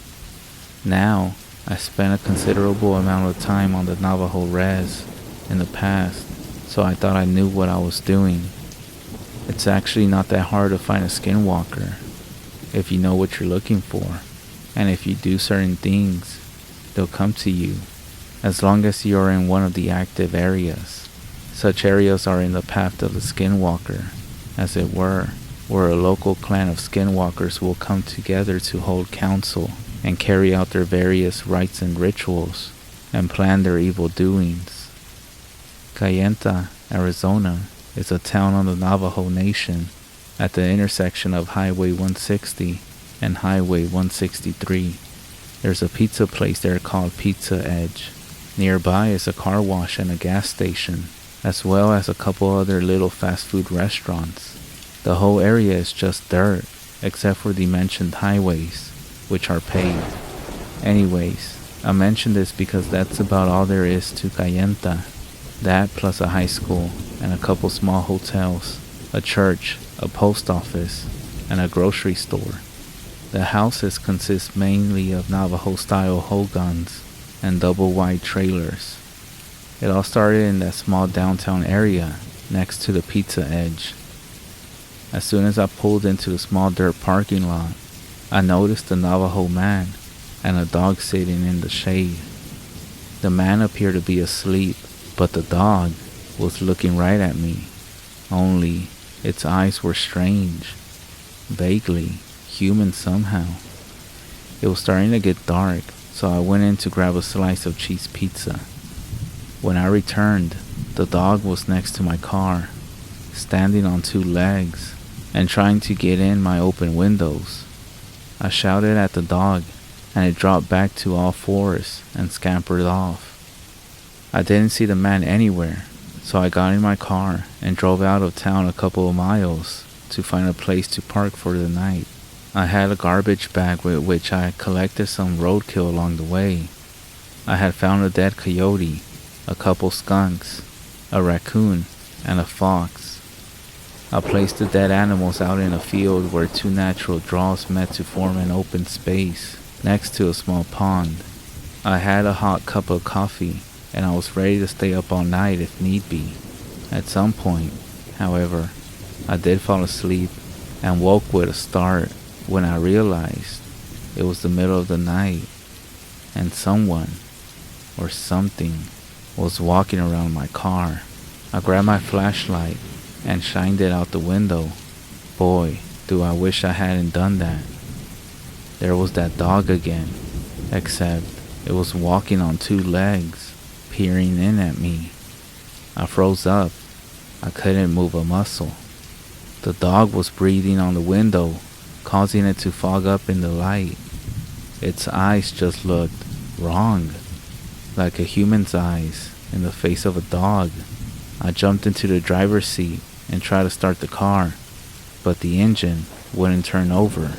Now, I spent a considerable amount of time on the Navajo REZ in the past, so I thought I knew what I was doing. It's actually not that hard to find a skinwalker if you know what you're looking for, and if you do certain things, they'll come to you, as long as you're in one of the active areas. Such areas are in the path of the skinwalker, as it were, where a local clan of skinwalkers will come together to hold council and carry out their various rites and rituals and plan their evil doings. Kayenta, Arizona, is a town on the Navajo Nation at the intersection of Highway 160 and Highway 163. There's a pizza place there called Pizza Edge. Nearby is a car wash and a gas station, as well as a couple other little fast food restaurants. The whole area is just dirt, except for the mentioned highways, which are paved. Anyways, I mention this because that's about all there is to Cayenta. That plus a high school and a couple small hotels, a church, a post office, and a grocery store. The houses consist mainly of Navajo-style hogans and double-wide trailers. It all started in that small downtown area next to the Pizza Edge. As soon as I pulled into the small dirt parking lot, I noticed a Navajo man and a dog sitting in the shade. The man appeared to be asleep, but the dog was looking right at me, only its eyes were strange, vaguely human somehow. It was starting to get dark, so I went in to grab a slice of cheese pizza. When I returned, the dog was next to my car, standing on two legs and trying to get in my open windows. I shouted at the dog, and it dropped back to all fours and scampered off. I didn't see the man anywhere, so I got in my car and drove out of town a couple of miles to find a place to park for the night. I had a garbage bag with which I collected some roadkill along the way. I had found a dead coyote, a couple skunks, a raccoon, and a fox. I placed the dead animals out in a field where two natural draws met to form an open space next to a small pond. I had a hot cup of coffee, and I was ready to stay up all night if need be. At some point, however, I did fall asleep and woke with a start when I realized it was the middle of the night and someone or something was walking around my car. I grabbed my flashlight and shined it out the window. Boy, do I wish I hadn't done that. There was that dog again, except it was walking on two legs, peering in at me. I froze up. I couldn't move a muscle. The dog was breathing on the window, causing it to fog up in the light. Its eyes just looked wrong, like a human's eyes in the face of a dog. I jumped into the driver's seat and tried to start the car, but the engine wouldn't turn over.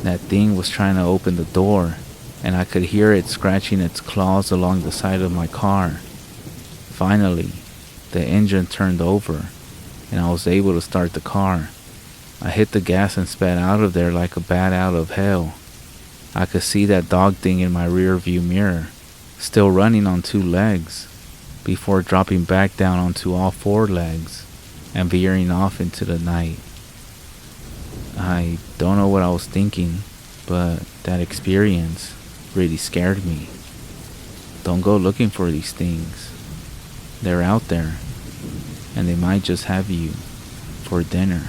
That thing was trying to open the door, and I could hear it scratching its claws along the side of my car. Finally, the engine turned over, and I was able to start the car. I hit the gas and sped out of there like a bat out of hell. I could see that dog thing in my rear view mirror, still running on two legs, before dropping back down onto all four legs and veering off into the night. I don't know what I was thinking, but that experience really scared me. Don't go looking for these things. They're out there, and they might just have you for dinner.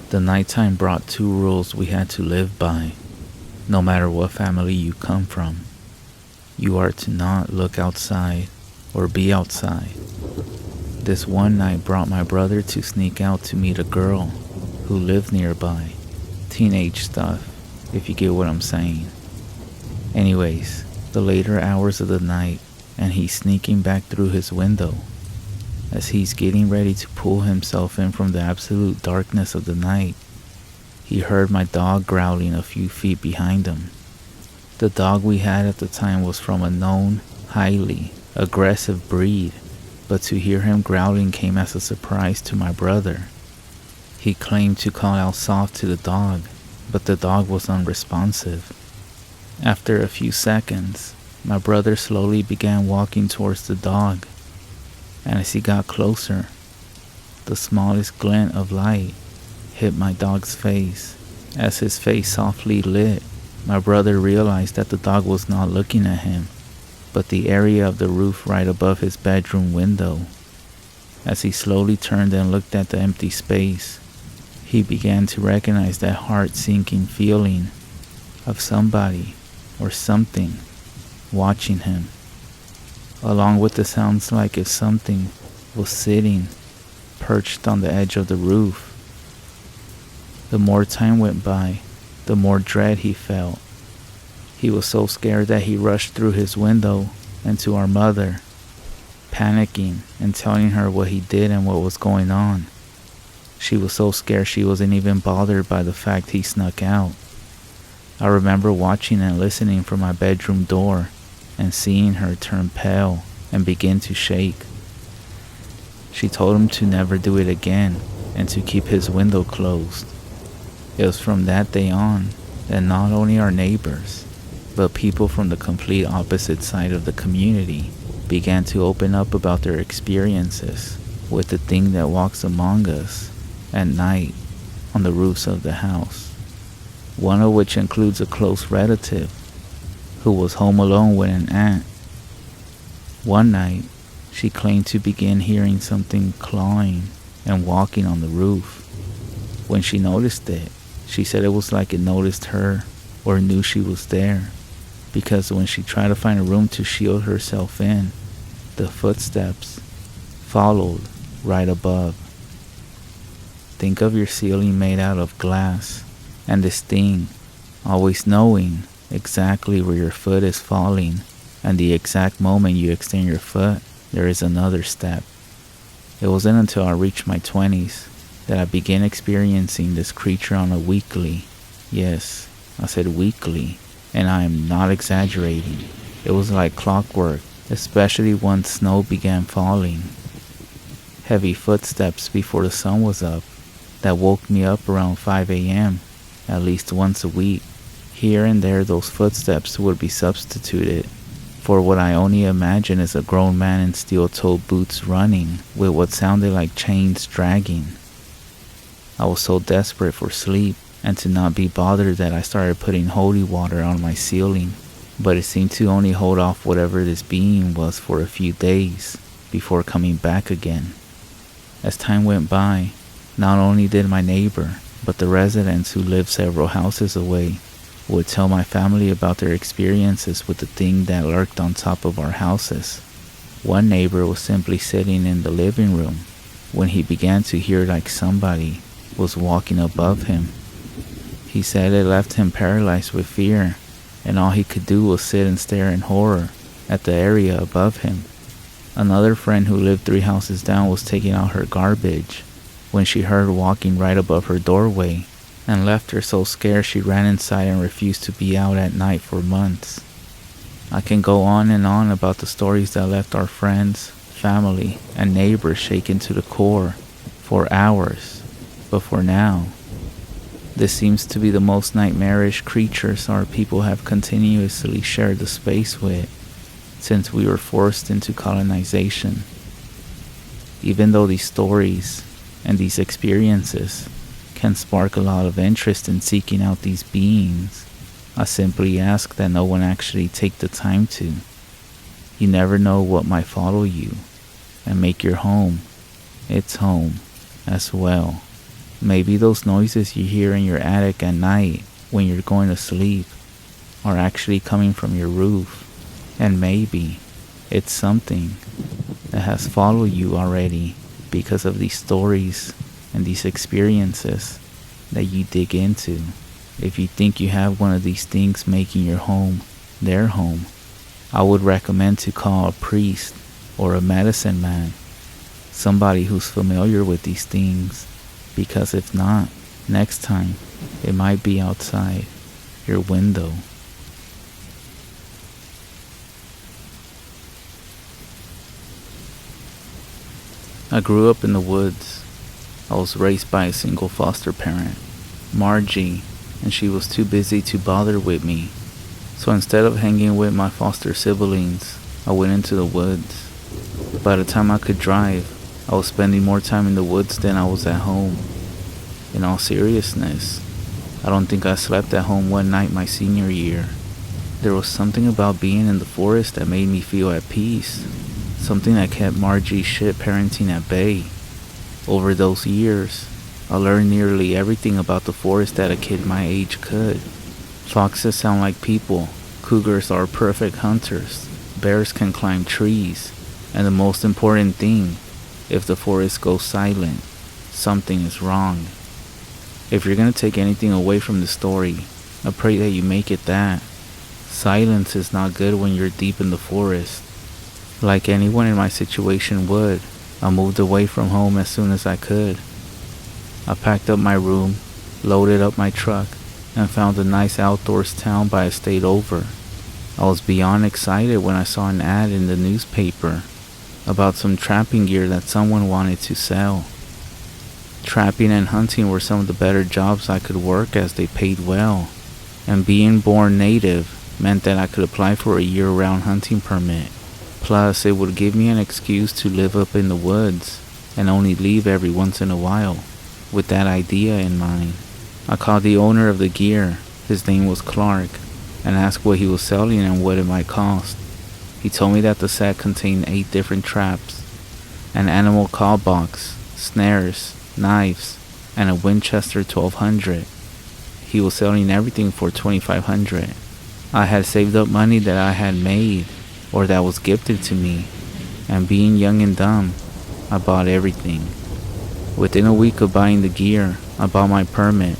The nighttime brought two rules we had to live by. No matter what family you come from, you are to not look outside or be outside. This one night brought my brother to sneak out to meet a girl who lived nearby. Teenage stuff, if you get what I'm saying. Anyways, the later hours of the night, and he's sneaking back through his window. As he's getting ready to pull himself in from the absolute darkness of the night, he heard my dog growling a few feet behind him. The dog we had at the time was from a known, highly aggressive breed, but to hear him growling came as a surprise to my brother. He claimed to call out soft to the dog, but the dog was unresponsive. After a few seconds, my brother slowly began walking towards the dog, and as he got closer, the smallest glint of light hit my dog's face. As his face softly lit, my brother realized that the dog was not looking at him, but the area of the roof right above his bedroom window. As he slowly turned and looked at the empty space, he began to recognize that heart-sinking feeling of somebody or something watching him, along with the sounds like if something was sitting perched on the edge of the roof. The more time went by, the more dread he felt. He was so scared that he rushed through his window and to our mother. panicking and telling her what he did and what was going on. She was so scared she wasn't even bothered by the fact he snuck out. I remember watching and listening from my bedroom door and seeing her turn pale and begin to shake. She told him to never do it again and to keep his window closed. It was from that day on that not only our neighbors, but people from the complete opposite side of the community began to open up about their experiences with the thing that walks among us at night on the roofs of the house. One of which includes a close relative who was home alone with an aunt. One night, she claimed to begin hearing something clawing and walking on the roof. When she noticed it, she said it was like it noticed her or knew she was there, because when she tried to find a room to shield herself in, the footsteps followed right above. Think of your ceiling made out of glass, and this thing always knowing exactly where your foot is falling, and the exact moment you extend your foot, there is another step. It wasn't until I reached my 20s that I began experiencing this creature on a weekly, yes, I said weekly, and I am not exaggerating. It was like clockwork, especially once snow began falling. Heavy footsteps before the sun was up that woke me up around 5 a.m. at least once a week. Here and there those footsteps would be substituted for what I only imagine is a grown man in steel-toed boots running with what sounded like chains dragging. I was so desperate for sleep and to not be bothered that I started putting holy water on my ceiling, but it seemed to only hold off whatever this being was for a few days before coming back again. As time went by, not only did my neighbor, but the residents who lived several houses away would tell my family about their experiences with the thing that lurked on top of our houses. One neighbor was simply sitting in the living room when he began to hear like somebody was walking above him. He said it left him paralyzed with fear, and all he could do was sit and stare in horror at the area above him. Another friend who lived 3 houses down was taking out her garbage when she heard walking right above her doorway, and left her so scared she ran inside and refused to be out at night for months. I can go on and on about the stories that left our friends, family, and neighbors shaken to the core for hours, but for now, this seems to be the most nightmarish creatures our people have continuously shared the space with since we were forced into colonization. Even though these stories and these experiences can spark a lot of interest in seeking out these beings, I simply ask that no one actually take the time to. You never know what might follow you and make your home its home as well. Maybe those noises you hear in your attic at night when you're going to sleep are actually coming from your roof, and maybe it's something that has followed you already because of these stories and these experiences that you dig into. If you think you have one of these things making your home their home, I would recommend to call a priest or a medicine man, somebody who's familiar with these things, because if not, next time it might be outside your window. I grew up in the woods. I was raised by a single foster parent, Margie, and she was too busy to bother with me. So instead of hanging with my foster siblings, I went into the woods. By the time I could drive, I was spending more time in the woods than I was at home. In all seriousness, I don't think I slept at home one night my senior year. There was something about being in the forest that made me feel at peace. Something that kept Margie's shit parenting at bay. Over those years, I learned nearly everything about the forest that a kid my age could. Foxes sound like people, cougars are perfect hunters, bears can climb trees, and the most important thing, if the forest goes silent, something is wrong. If you're gonna take anything away from the story, I pray that you make it that. Silence is not good when you're deep in the forest. Like anyone in my situation would, I moved away from home as soon as I could. I packed up my room, loaded up my truck, and found a nice outdoors town by a state over. I was beyond excited when I saw an ad in the newspaper about some trapping gear that someone wanted to sell. Trapping and hunting were some of the better jobs I could work as they paid well, and being born native meant that I could apply for a year-round hunting permit. Plus, it would give me an excuse to live up in the woods and only leave every once in a while. With that idea in mind, I called the owner of the gear, his name was Clark, and asked what he was selling and what it might cost. He told me that the set contained 8 different traps, an animal call box, snares, knives, and a Winchester 1200. He was selling everything for $2,500. I had saved up money that I had made or that was gifted to me, and being young and dumb, I bought everything. Within a week of buying the gear, I bought my permit,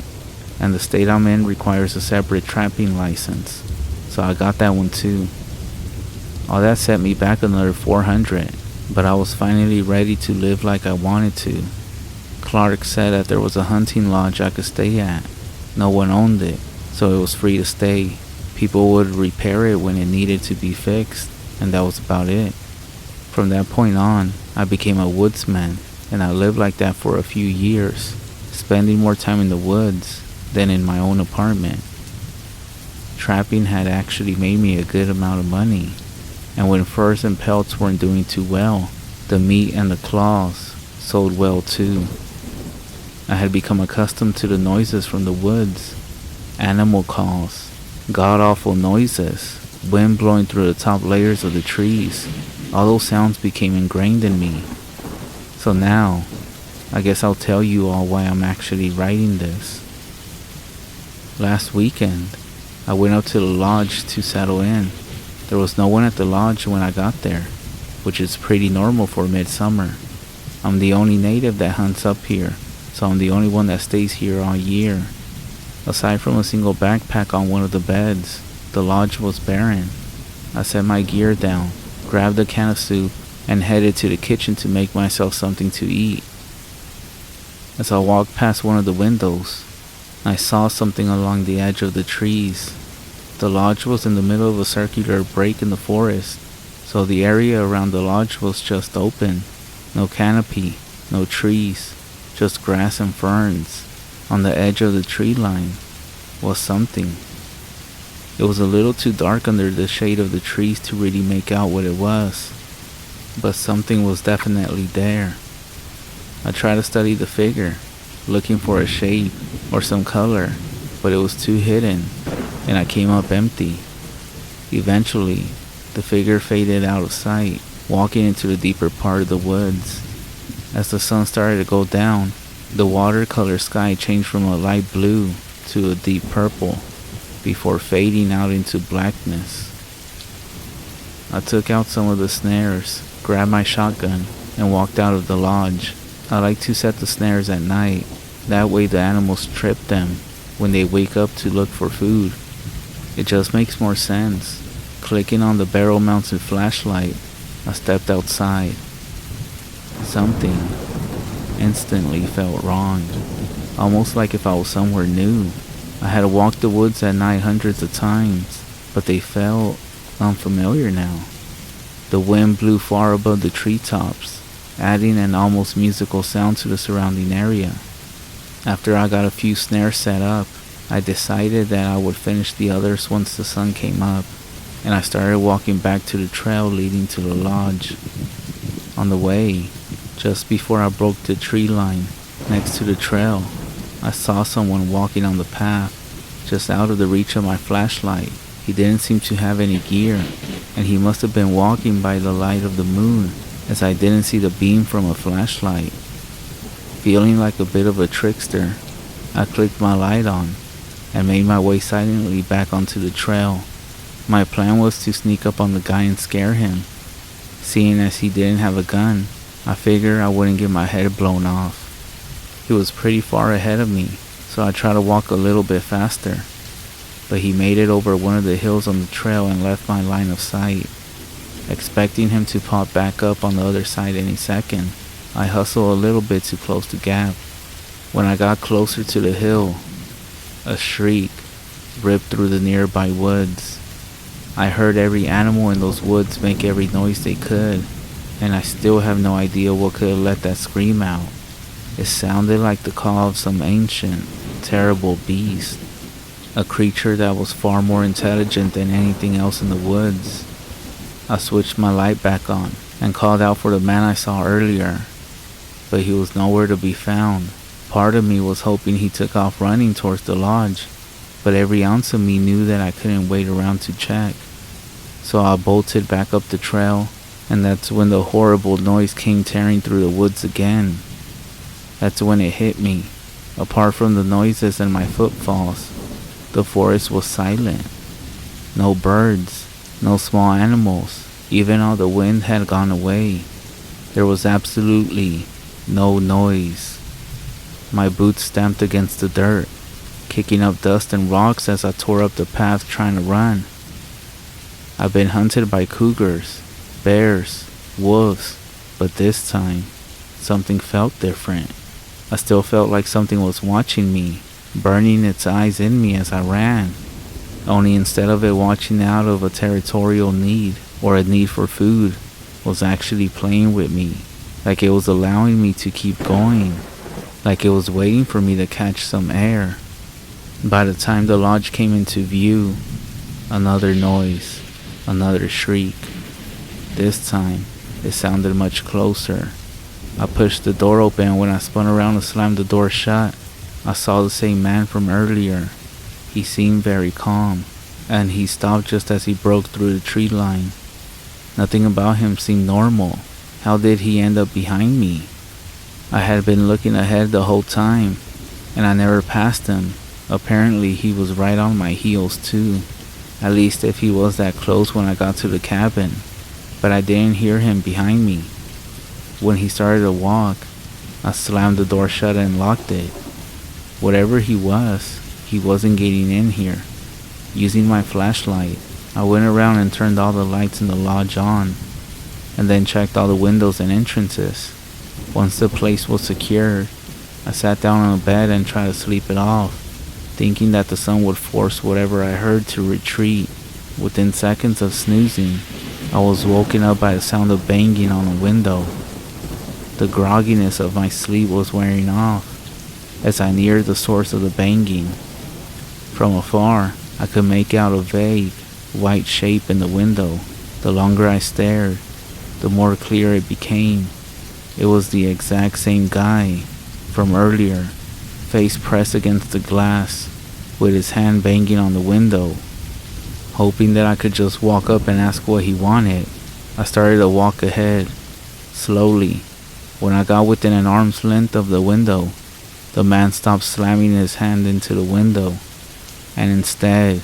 and the state I'm in requires a separate trapping license, so I got that one too. All that set me back another $400, but I was finally ready to live like I wanted to. Clark said that there was a hunting lodge I could stay at. No one owned it, so it was free to stay. People would repair it when it needed to be fixed, and that was about it. From that point on, I became a woodsman, and I lived like that for a few years, spending more time in the woods than in my own apartment. Trapping had actually made me a good amount of money, and when furs and pelts weren't doing too well, the meat and the claws sold well too. I had become accustomed to the noises from the woods, animal calls, god-awful noises, wind blowing through the top layers of the trees. All those sounds became ingrained in me. So now, I guess I'll tell you all why I'm actually writing this. Last weekend, I went up to the lodge to settle in. There was no one at the lodge when I got there, which is pretty normal for midsummer. I'm the only native that hunts up here, so I'm the only one that stays here all year. Aside from a single backpack on one of the beds, the lodge was barren. I set my gear down, grabbed a can of soup, and headed to the kitchen to make myself something to eat. As I walked past one of the windows, I saw something along the edge of the trees. The lodge was in the middle of a circular break in the forest, so the area around the lodge was just open. No canopy, no trees, just grass and ferns. On the edge of the tree line was something. It was a little too dark under the shade of the trees to really make out what it was, but something was definitely there. I tried to study the figure, looking for a shape or some color, but it was too hidden, and I came up empty. Eventually, the figure faded out of sight, walking into the deeper part of the woods. As the sun started to go down, the watercolor sky changed from a light blue to a deep purple, before fading out into blackness. I took out some of the snares, grabbed my shotgun, and walked out of the lodge. I like to set the snares at night, that way the animals trip them when they wake up to look for food. It just makes more sense. Clicking on the barrel-mounted flashlight, I stepped outside. Something instantly felt wrong, almost like if I was somewhere new. I had walked the woods at night hundreds of times, but they felt unfamiliar now. The wind blew far above the treetops, adding an almost musical sound to the surrounding area. After I got a few snares set up, I decided that I would finish the others once the sun came up, and I started walking back to the trail leading to the lodge. On the way, just before I broke the tree line next to the trail, I saw someone walking on the path, just out of the reach of my flashlight. He didn't seem to have any gear, and he must have been walking by the light of the moon, as I didn't see the beam from a flashlight. Feeling like a bit of a trickster, I clicked my light on, and made my way silently back onto the trail. My plan was to sneak up on the guy and scare him. Seeing as he didn't have a gun, I figured I wouldn't get my head blown off. He was pretty far ahead of me, so I tried to walk a little bit faster, but he made it over one of the hills on the trail and left my line of sight. expecting him to pop back up on the other side any second. I hustled a little bit too close to Gap. When I got closer to the hill, a shriek ripped through the nearby woods. I heard every animal in those woods make every noise they could, and I still have no idea what could have let that scream out. It sounded like the call of some ancient, terrible beast, a creature that was far more intelligent than anything else in the woods. I switched my light back on and called out for the man I saw earlier, but he was nowhere to be found. Part of me was hoping he took off running towards the lodge, but every ounce of me knew that I couldn't wait around to check. So I bolted back up the trail, and that's when the horrible noise came tearing through the woods again. That's when it hit me. Apart from the noises and my footfalls, the forest was silent. No birds, no small animals, even all the wind had gone away. There was absolutely no noise. My boots stamped against the dirt, kicking up dust and rocks as I tore up the path trying to run. I've been hunted by cougars, bears, wolves, but this time, something felt different. I still felt like something was watching me, burning its eyes in me as I ran. Only instead of it watching out of a territorial need or a need for food, was actually playing with me, like it was allowing me to keep going, like it was waiting for me to catch some air. By the time the lodge came into view, another noise, another shriek. This time, it sounded much closer. I pushed the door open, and when I spun around to slam the door shut, I saw the same man from earlier. He seemed very calm, and he stopped just as he broke through the tree line. Nothing about him seemed normal. How did he end up behind me? I had been looking ahead the whole time, and I never passed him. Apparently, he was right on my heels too. At least if he was that close when I got to the cabin. But I didn't hear him behind me. When he started to walk, I slammed the door shut and locked it. Whatever he wasn't getting in here. Using my flashlight, I went around and turned all the lights in the lodge on, and then checked all the windows and entrances. Once the place was secured, I sat down on a bed and tried to sleep it off, thinking that the sun would force whatever I heard to retreat. Within seconds of snoozing, I was woken up by the sound of banging on a window. The grogginess of my sleep was wearing off as I neared the source of the banging. From afar, I could make out a vague, white shape in the window. The longer I stared, the more clear it became. It was the exact same guy from earlier, face pressed against the glass, with his hand banging on the window. Hoping that I could just walk up and ask what he wanted, I started to walk ahead, slowly. When I got within an arm's length of the window, the man stopped slamming his hand into the window, and instead,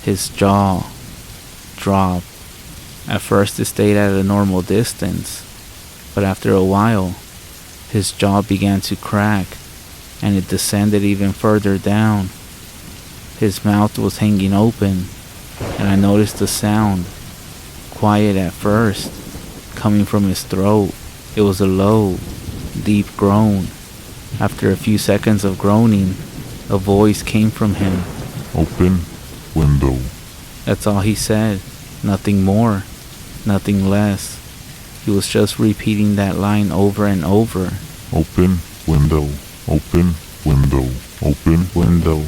his jaw dropped. At first it stayed at a normal distance, but after a while, his jaw began to crack, and it descended even further down. His mouth was hanging open, and I noticed the sound, quiet at first, coming from his throat. It was a low, deep groan. After a few seconds of groaning, a voice came from him. Open window. That's all he said. Nothing more, nothing less. He was just repeating that line over and over. Open window. Open window. Open window.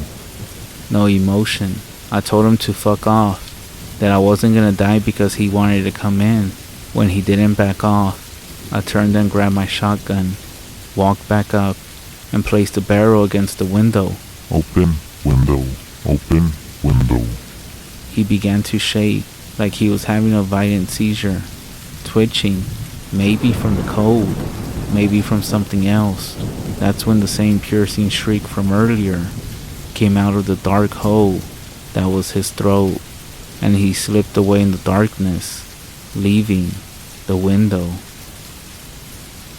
No emotion. I told him to fuck off, that I wasn't gonna die because he wanted to come in. When he didn't back off, I turned and grabbed my shotgun, walked back up, and placed the barrel against the window. Open window. Open window. He began to shake like he was having a violent seizure, twitching, maybe from the cold, maybe from something else. That's when the same piercing shriek from earlier came out of the dark hole that was his throat, and he slipped away in the darkness, leaving the window.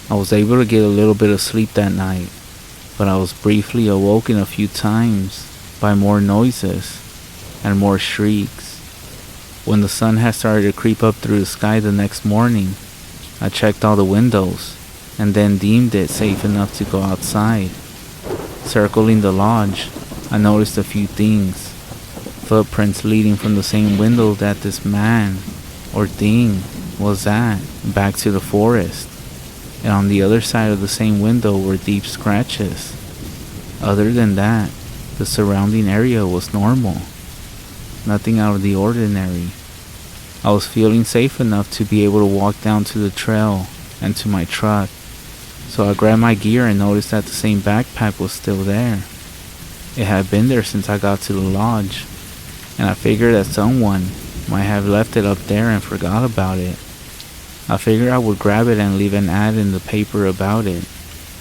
I was able to get a little bit of sleep that night, but I was briefly awoken a few times by more noises and more shrieks. When the sun had started to creep up through the sky the next morning, I checked all the windows and then deemed it safe enough to go outside. Circling the lodge, I noticed a few things. Footprints leading from the same window that this man or thing was at, back to the forest. And on the other side of the same window were deep scratches. Other than that, the surrounding area was normal. Nothing out of the ordinary. I was feeling safe enough to be able to walk down to the trail and to my truck. So I grabbed my gear and noticed that the same backpack was still there. It had been there since I got to the lodge, and I figured that someone might have left it up there and forgot about it. I figured I would grab it and leave an ad in the paper about it.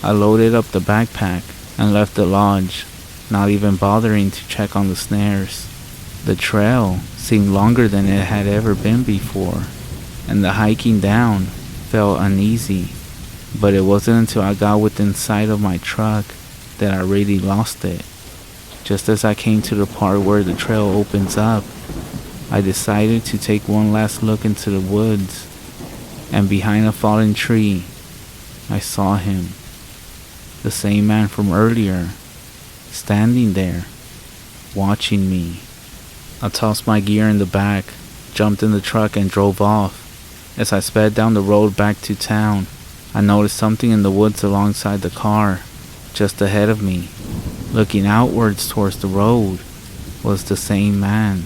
I loaded up the backpack and left the lodge, not even bothering to check on the snares. The trail seemed longer than it had ever been before, and the hiking down felt uneasy, but it wasn't until I got within sight of my truck that I really lost it. Just as I came to the part where the trail opens up, I decided to take one last look into the woods, and behind a fallen tree, I saw him. The same man from earlier, standing there, watching me. I tossed my gear in the back, jumped in the truck and drove off. As I sped down the road back to town, I noticed something in the woods alongside the car, just ahead of me. Looking outwards towards the road was the same man,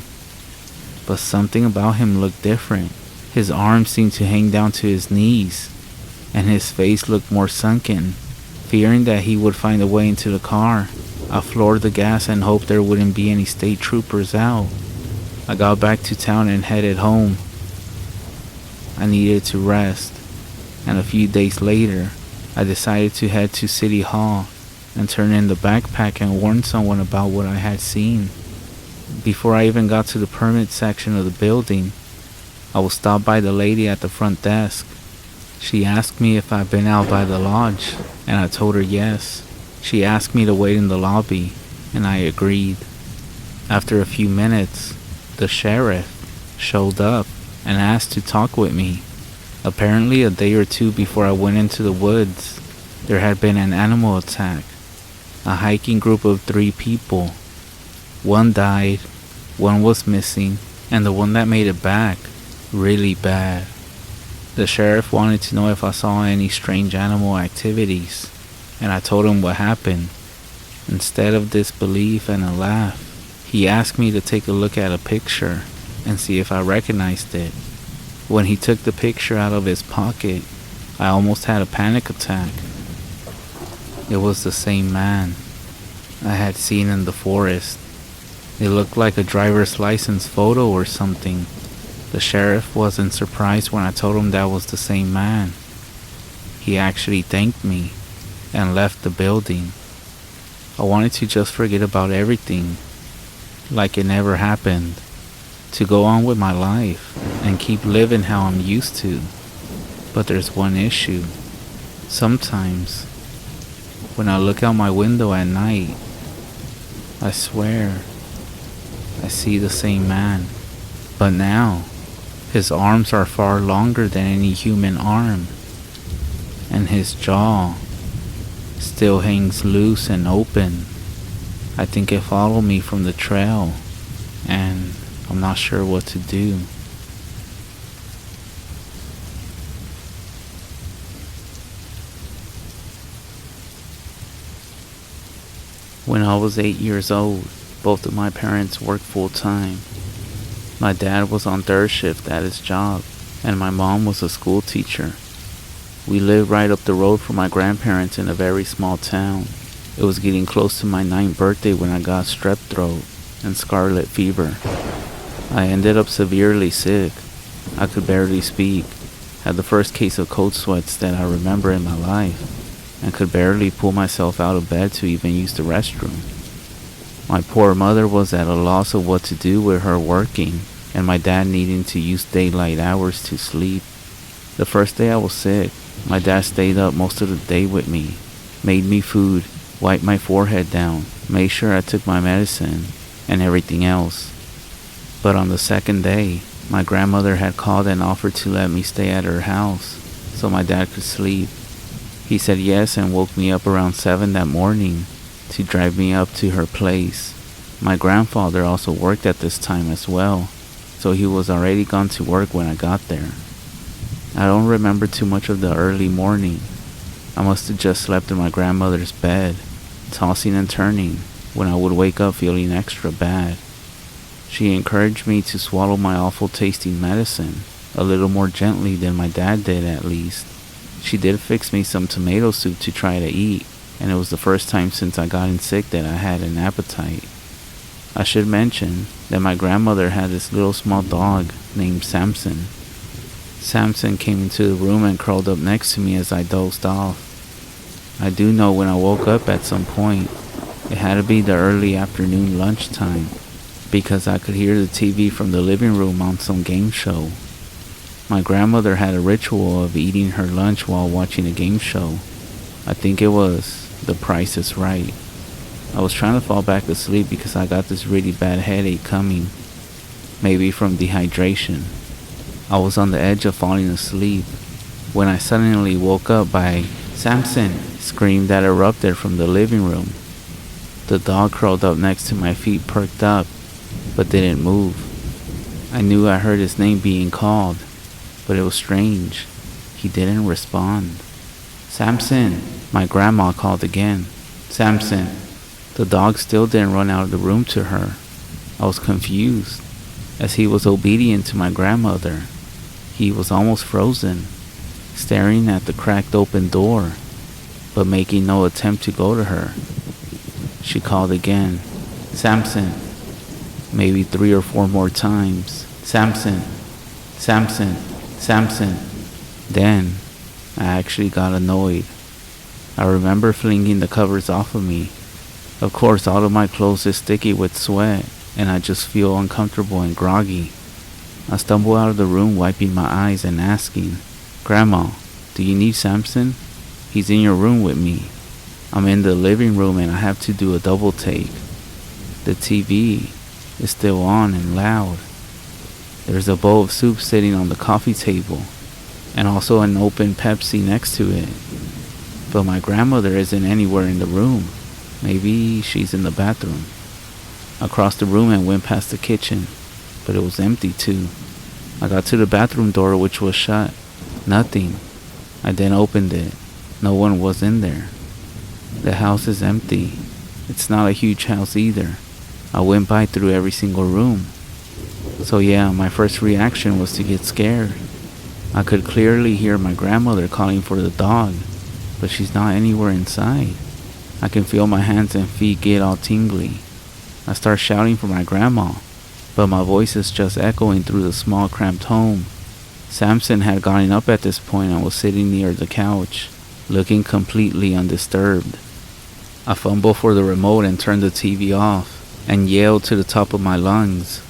but something about him looked different. His arms seemed to hang down to his knees, and his face looked more sunken. Fearing that he would find a way into the car, I floored the gas and hoped there wouldn't be any state troopers out. I got back to town and headed home. I needed to rest, and a few days later, I decided to head to City Hall and turn in the backpack and warn someone about what I had seen. Before I even got to the permit section of the building, I was stopped by the lady at the front desk. She asked me if I'd been out by the lodge, and I told her yes. She asked me to wait in the lobby, and I agreed. After a few minutes, the sheriff showed up and asked to talk with me. Apparently a day or two before I went into the woods, there had been an animal attack. A hiking group of 3 people. One died, one was missing, and the one that made it back, really bad. The sheriff wanted to know if I saw any strange animal activities, and I told him what happened. Instead of disbelief and a laugh, he asked me to take a look at a picture and see if I recognized it. When he took the picture out of his pocket, I almost had a panic attack. It was the same man I had seen in the forest. It looked like a driver's license photo or something. The sheriff wasn't surprised when I told him that was the same man. He actually thanked me and left the building. I wanted to just forget about everything, like it never happened, to go on with my life and keep living how I'm used to. But there's one issue. Sometimes, when I look out my window at night, I swear I see the same man. But now, his arms are far longer than any human arm, and his jaw still hangs loose and open. I think it followed me from the trail, and I'm not sure what to do. When I was 8 years old, both of my parents worked full-time. My dad was on third shift at his job, and my mom was a school teacher. We lived right up the road from my grandparents in a very small town. It was getting close to my 9th birthday when I got strep throat and scarlet fever. I ended up severely sick. I could barely speak, had the first case of cold sweats that I remember in my life, and could barely pull myself out of bed to even use the restroom. My poor mother was at a loss of what to do with her working, and my dad needing to use daylight hours to sleep. The first day I was sick, my dad stayed up most of the day with me, made me food, wiped my forehead down, made sure I took my medicine, and everything else. But on the second day, My grandmother had called and offered to let me stay at her house so my dad could sleep. He said yes and woke me up around 7 that morning to drive me up to her place. My grandfather also worked at this time as well, so he was already gone to work when I got there. I don't remember too much of the early morning. I must have just slept in my grandmother's bed, tossing and turning, when I would wake up feeling extra bad. She encouraged me to swallow my awful tasting medicine a little more gently than my dad did at least. She did fix me some tomato soup to try to eat, and it was the first time since I got sick that I had an appetite. I should mention that my grandmother had this little small dog named Samson. Samson came into the room and curled up next to me as I dozed off. I do know when I woke up at some point, it had to be the early afternoon lunchtime, because I could hear the TV from the living room on some game show. My grandmother had a ritual of eating her lunch while watching a game show. I think it was The Price is Right. I was trying to fall back asleep because I got this really bad headache coming, maybe from dehydration. I was on the edge of falling asleep when I suddenly woke up by "Samson!" scream that erupted from the living room. The dog curled up next to my feet, perked up, but didn't move. I knew I heard his name being called, but it was strange. He didn't respond. "Samson!" my grandma called again. "Samson!" The dog still didn't run out of the room to her. I was confused, as he was obedient to my grandmother. He was almost frozen, staring at the cracked open door, but making no attempt to go to her. She called again, "Samson!" maybe 3 or 4 more times. "Samson! Samson! Samson!" Then, I actually got annoyed. I remember flinging the covers off of me. Of course, all of my clothes is sticky with sweat, and I just feel uncomfortable and groggy. I stumble out of the room, wiping my eyes and asking, "Grandma, do you need Samson? He's in your room with me. I'm in the living room and I have to do a double take. The TV is still on and loud. There's a bowl of soup sitting on the coffee table, and also an open Pepsi next to it. But my grandmother isn't anywhere in the room. Maybe she's in the bathroom." I crossed the room and went past the kitchen, but it was empty too. I got to the bathroom door, which was shut. Nothing. I then opened it. No one was in there. The house is empty. It's not a huge house either. I went by through every single room. So yeah, my first reaction was to get scared. I could clearly hear my grandmother calling for the dog, but she's not anywhere inside. I can feel my hands and feet get all tingly. I start shouting for my grandma, but my voice is just echoing through the small cramped home. Samson had gotten up at this point and was sitting near the couch, looking completely undisturbed. I fumbled for the remote and turned the TV off, and yelled to the top of my lungs,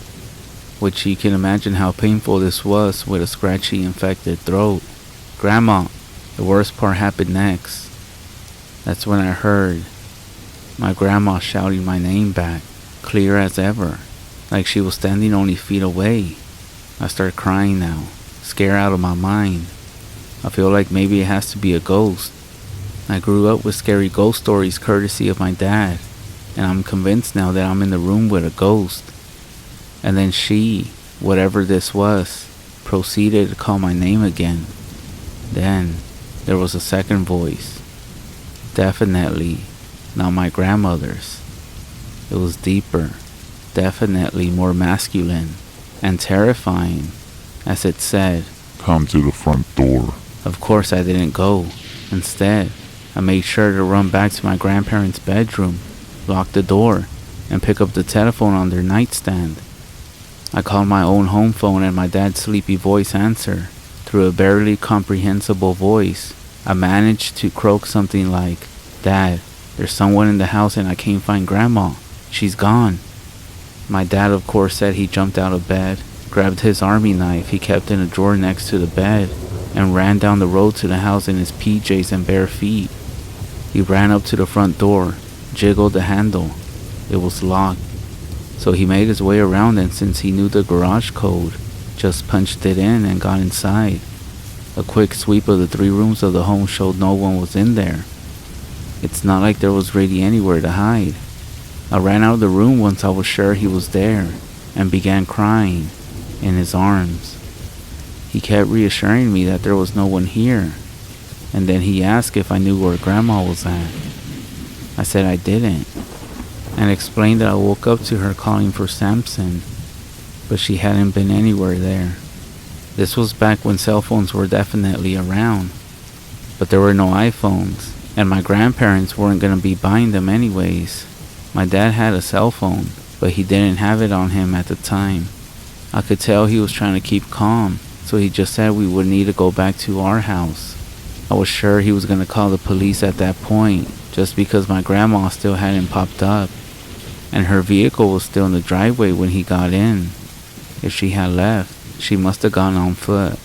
which you can imagine how painful this was with a scratchy, infected throat. "Grandma!" The worst part happened next. That's when I heard my grandma shouting my name back, clear as ever, like she was standing only feet away. I start crying now, scared out of my mind. I feel like maybe it has to be a ghost. I grew up with scary ghost stories courtesy of my dad, and I'm convinced now that I'm in the room with a ghost. And then she, whatever this was, proceeded to call my name again. Then there was a second voice. Definitely not my grandmother's. It was deeper, definitely more masculine, and terrifying, as it said, "Come to the front door." Of course I didn't go. Instead, I made sure to run back to my grandparents' bedroom, lock the door, and pick up the telephone on their nightstand. I called my own home phone and my dad's sleepy voice answered. Through a barely comprehensible voice, I managed to croak something like, "Dad, there's someone in the house and I can't find Grandma. She's gone." My dad of course said he jumped out of bed, grabbed his army knife he kept in a drawer next to the bed, and ran down the road to the house in his PJs and bare feet. He ran up to the front door, jiggled the handle. It was locked. So he made his way around, and since he knew the garage code, just punched it in and got inside. A quick sweep of the 3 rooms of the home showed no one was in there. It's not like there was really anywhere to hide. I ran out of the room once I was sure he was there and began crying in his arms. He kept reassuring me that there was no one here, and then he asked if I knew where Grandma was at. I said I didn't, and explained that I woke up to her calling for Samson, but she hadn't been anywhere there. This was back when cell phones were definitely around, but there were no iPhones, and my grandparents weren't going to be buying them anyways. My dad had a cell phone, but he didn't have it on him at the time. I could tell he was trying to keep calm, so he just said we would need to go back to our house. I was sure he was going to call the police at that point, just because my grandma still hadn't popped up, and her vehicle was still in the driveway when he got in. If she had left, she must have gone on foot.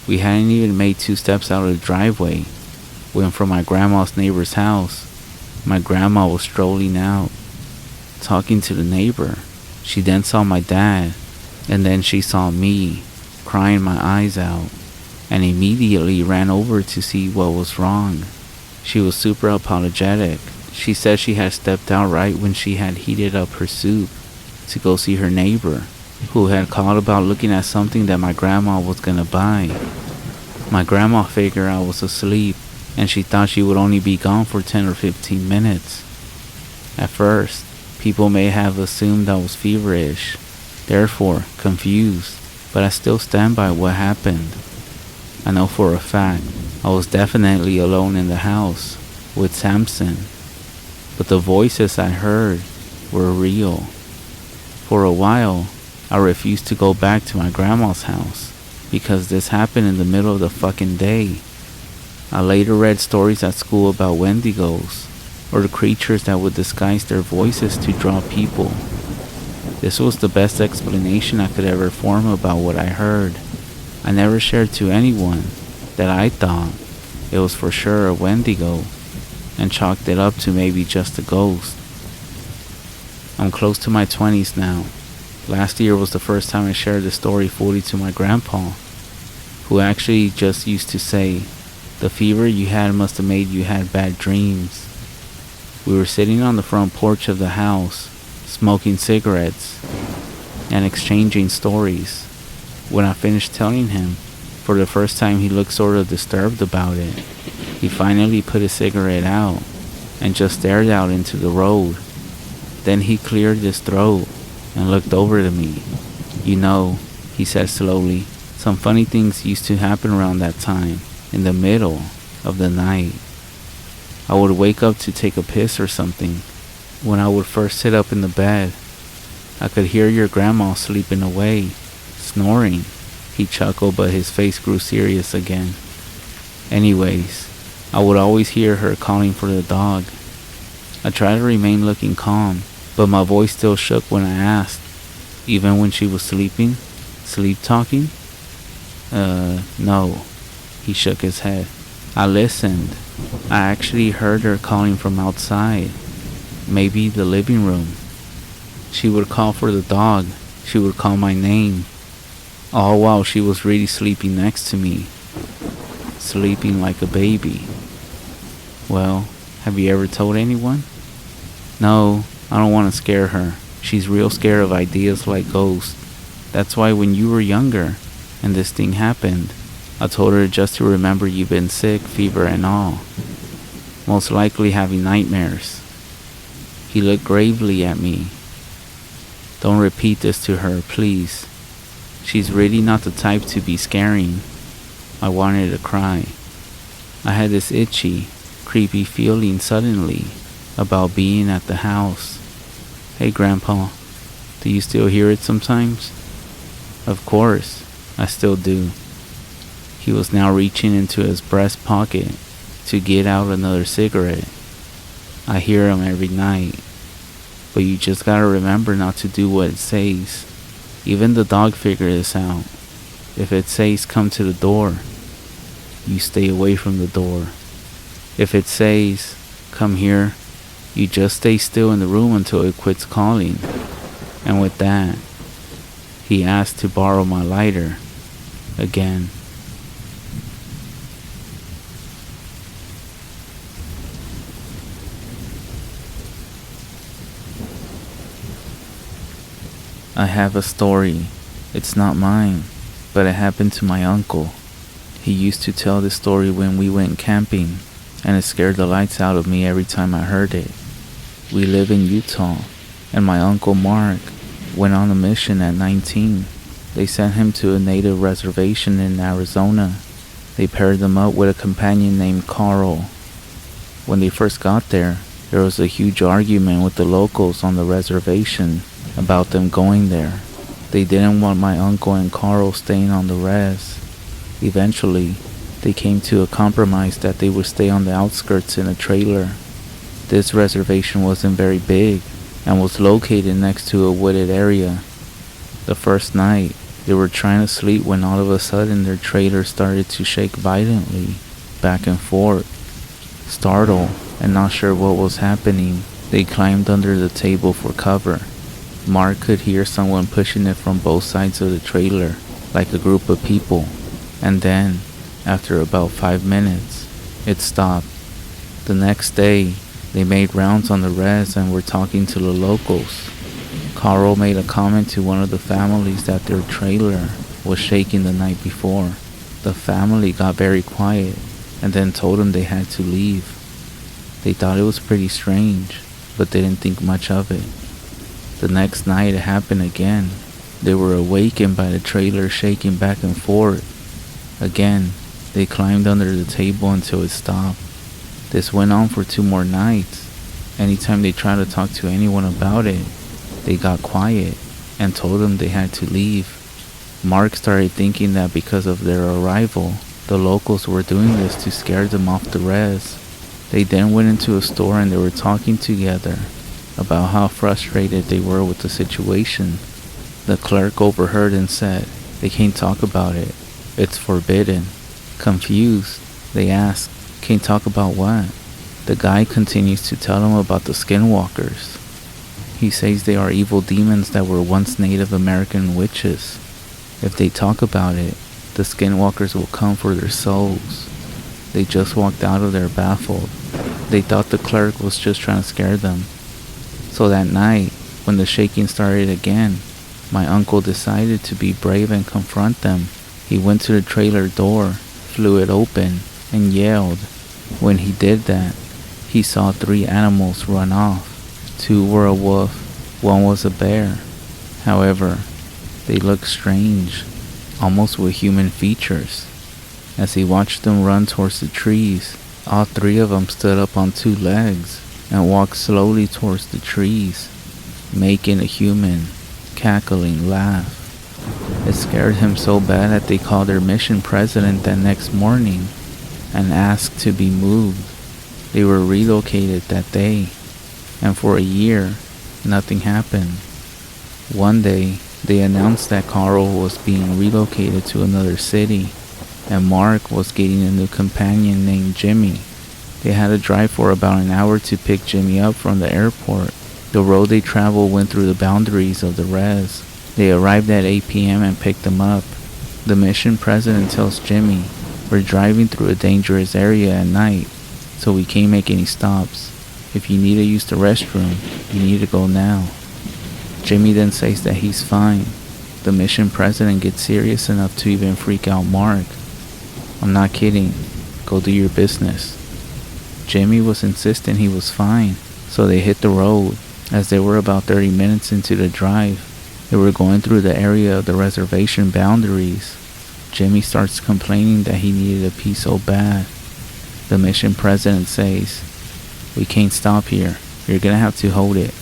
We hadn't even made 2 steps out of the driveway when from my grandma's neighbor's house, my grandma was strolling out, talking to the neighbor. She then saw my dad, and then she saw me, crying my eyes out, and immediately ran over to see what was wrong. She was super apologetic. She said she had stepped out right when she had heated up her soup to go see her neighbor, who had called about looking at something that my grandma was gonna buy. My grandma figured I was asleep, and she thought she would only be gone for 10 or 15 minutes. At first, people may have assumed I was feverish, therefore confused, but I still stand by what happened. I know for a fact I was definitely alone in the house with Samson, but the voices I heard were real. For a while, I refused to go back to my grandma's house because this happened in the middle of the fucking day. I later read stories at school about Wendigos, or the creatures that would disguise their voices to draw people. This was the best explanation I could ever form about what I heard. I never shared to anyone that I thought it was for sure a Wendigo, and chalked it up to maybe just a ghost. I'm close to my 20s now. Last year was the first time I shared the story fully to my grandpa, who actually just used to say, "The fever you had must have made you had bad dreams." We were sitting on the front porch of the house, smoking cigarettes, and exchanging stories. When I finished telling him, for the first time he looked sort of disturbed about it. He finally put his cigarette out, and just stared out into the road. Then he cleared his throat, and looked over to me. "You know," he said slowly, "some funny things used to happen around that time, in the middle of the night. I would wake up to take a piss or something. When I would first sit up in the bed, I could hear your grandma sleeping away, snoring." He chuckled, but his face grew serious again. "Anyways, I would always hear her calling for the dog. I tried to remain looking calm, but my voice still shook when I asked, even when she was sleeping, sleep talking?" No." He shook his head. "I listened. I actually heard her calling from outside, maybe the living room. She would call for the dog. She would call my name, all while she was really sleeping next to me, sleeping like a baby." "Well, have you ever told anyone?" "No, I don't want to scare her. She's real scared of ideas like ghosts. That's why when you were younger and this thing happened, I told her just to remember you've been sick, fever and all. Most likely having nightmares." He looked gravely at me. "Don't repeat this to her, please. She's really not the type to be scaring." I wanted to cry. I had this itchy, creepy feeling suddenly about being at the house. "Hey Grandpa, do you still hear it sometimes?" "Of course, I still do." He was now reaching into his breast pocket to get out another cigarette. "I hear him every night, but you just gotta remember not to do what it says. Even the dog figured this out. If it says come to the door, you stay away from the door. If it says come here, you just stay still in the room until it quits calling." And with that, He asked to borrow my lighter. Again. I have a story. It's not mine, but it happened to my uncle. He used to tell this story when we went camping, and it scared the lights out of me every time I heard it. We live in Utah, and my uncle Mark went on a mission at 19. They sent him to a native reservation in Arizona. They paired him up with a companion named Carl. When they first got there was a huge argument with the locals on the reservation about them going there. They didn't want my uncle and Carl staying on the res. Eventually, they came to a compromise that they would stay on the outskirts in a trailer. This reservation wasn't very big and was located next to a wooded area. The first night, they were trying to sleep when all of a sudden their trailer started to shake violently, back and forth. Startled and not sure what was happening, they climbed under the table for cover. Mark could hear someone pushing it from both sides of the trailer, like a group of people. And then, after about 5 minutes, it stopped. The next day, they made rounds on the res and were talking to the locals. Carl made a comment to one of the families that their trailer was shaking the night before. The family got very quiet and then told him they had to leave. They thought it was pretty strange, but they didn't think much of it. The next night it happened again. They were awakened by the trailer shaking back and forth. Again, they climbed under the table until it stopped. This went on for 2 more nights. Anytime they tried to talk to anyone about it, they got quiet and told them they had to leave. Mark started thinking that because of their arrival, the locals were doing this to scare them off the res. They then went into a store and they were talking together about how frustrated they were with the situation. The clerk overheard and said, "They can't talk about it. It's forbidden." Confused, they asked, "Can't talk about what?" The guy continues to tell them about the Skinwalkers. He says they are evil demons that were once Native American witches. If they talk about it, the Skinwalkers will come for their souls. They just walked out of there baffled. They thought the clerk was just trying to scare them. So that night, when the shaking started again, my uncle decided to be brave and confront them. He went to the trailer door, flew it open, and yelled. When he did that, he saw 3 animals run off. 2 were a wolf, 1 was a bear. However, they looked strange, almost with human features. As he watched them run towards the trees, all 3 of them stood up on 2 legs and walked slowly towards the trees, making a human, cackling laugh. It scared him so bad that they called their mission president that next morning and asked to be moved. They were relocated that day, and for a year, nothing happened. One day, they announced that Carl was being relocated to another city, and Mark was getting a new companion named Jimmy. They had to drive for about an hour to pick Jimmy up from the airport. The road they traveled went through the boundaries of the res. They arrived at 8 p.m. and picked them up. The mission president tells Jimmy, "We're driving through a dangerous area at night, so we can't make any stops. If you need to use the restroom, you need to go now." Jimmy then says that he's fine. The mission president gets serious enough to even freak out Mark. "I'm not kidding. Go do your business." Jimmy was insisting he was fine, so they hit the road. As they were about 30 minutes into the drive, they were going through the area of the reservation boundaries. Jimmy starts complaining that he needed a pee so bad. The mission president says, "We can't stop here. You're gonna have to hold it."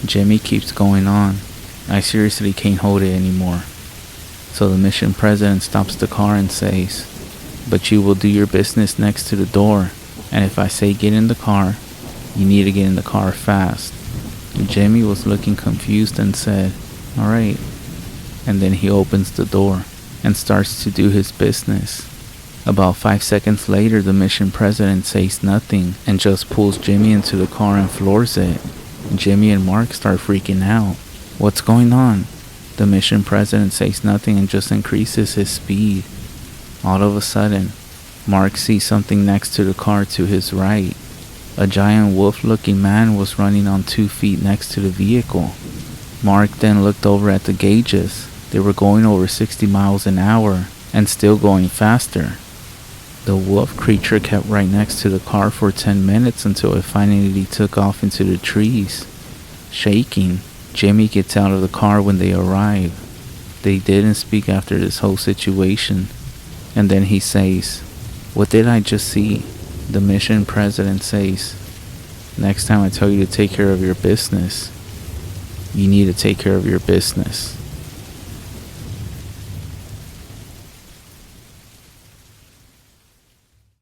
Jimmy keeps going on. "I seriously can't hold it anymore." So the mission president stops the car and says, "But you will do your business next to the door, and if I say get in the car, you need to get in the car fast." Jimmy was looking confused and said, "Alright." And then he opens the door and starts to do his business. About 5 seconds later, the mission president says nothing and just pulls Jimmy into the car and floors it. Jimmy and Mark start freaking out. "What's going on?" The mission president says nothing and just increases his speed. All of a sudden, Mark sees something next to the car to his right. A giant wolf-looking man was running on 2 feet next to the vehicle. Mark then looked over at the gauges. They were going over 60 miles an hour and still going faster. The wolf creature kept right next to the car for 10 minutes until it finally took off into the trees. Shaking, Jimmy gets out of the car when they arrive. They didn't speak after this whole situation. And then he says, "What did I just see?" The mission president says, "Next time I tell you to take care of your business, you need to take care of your business."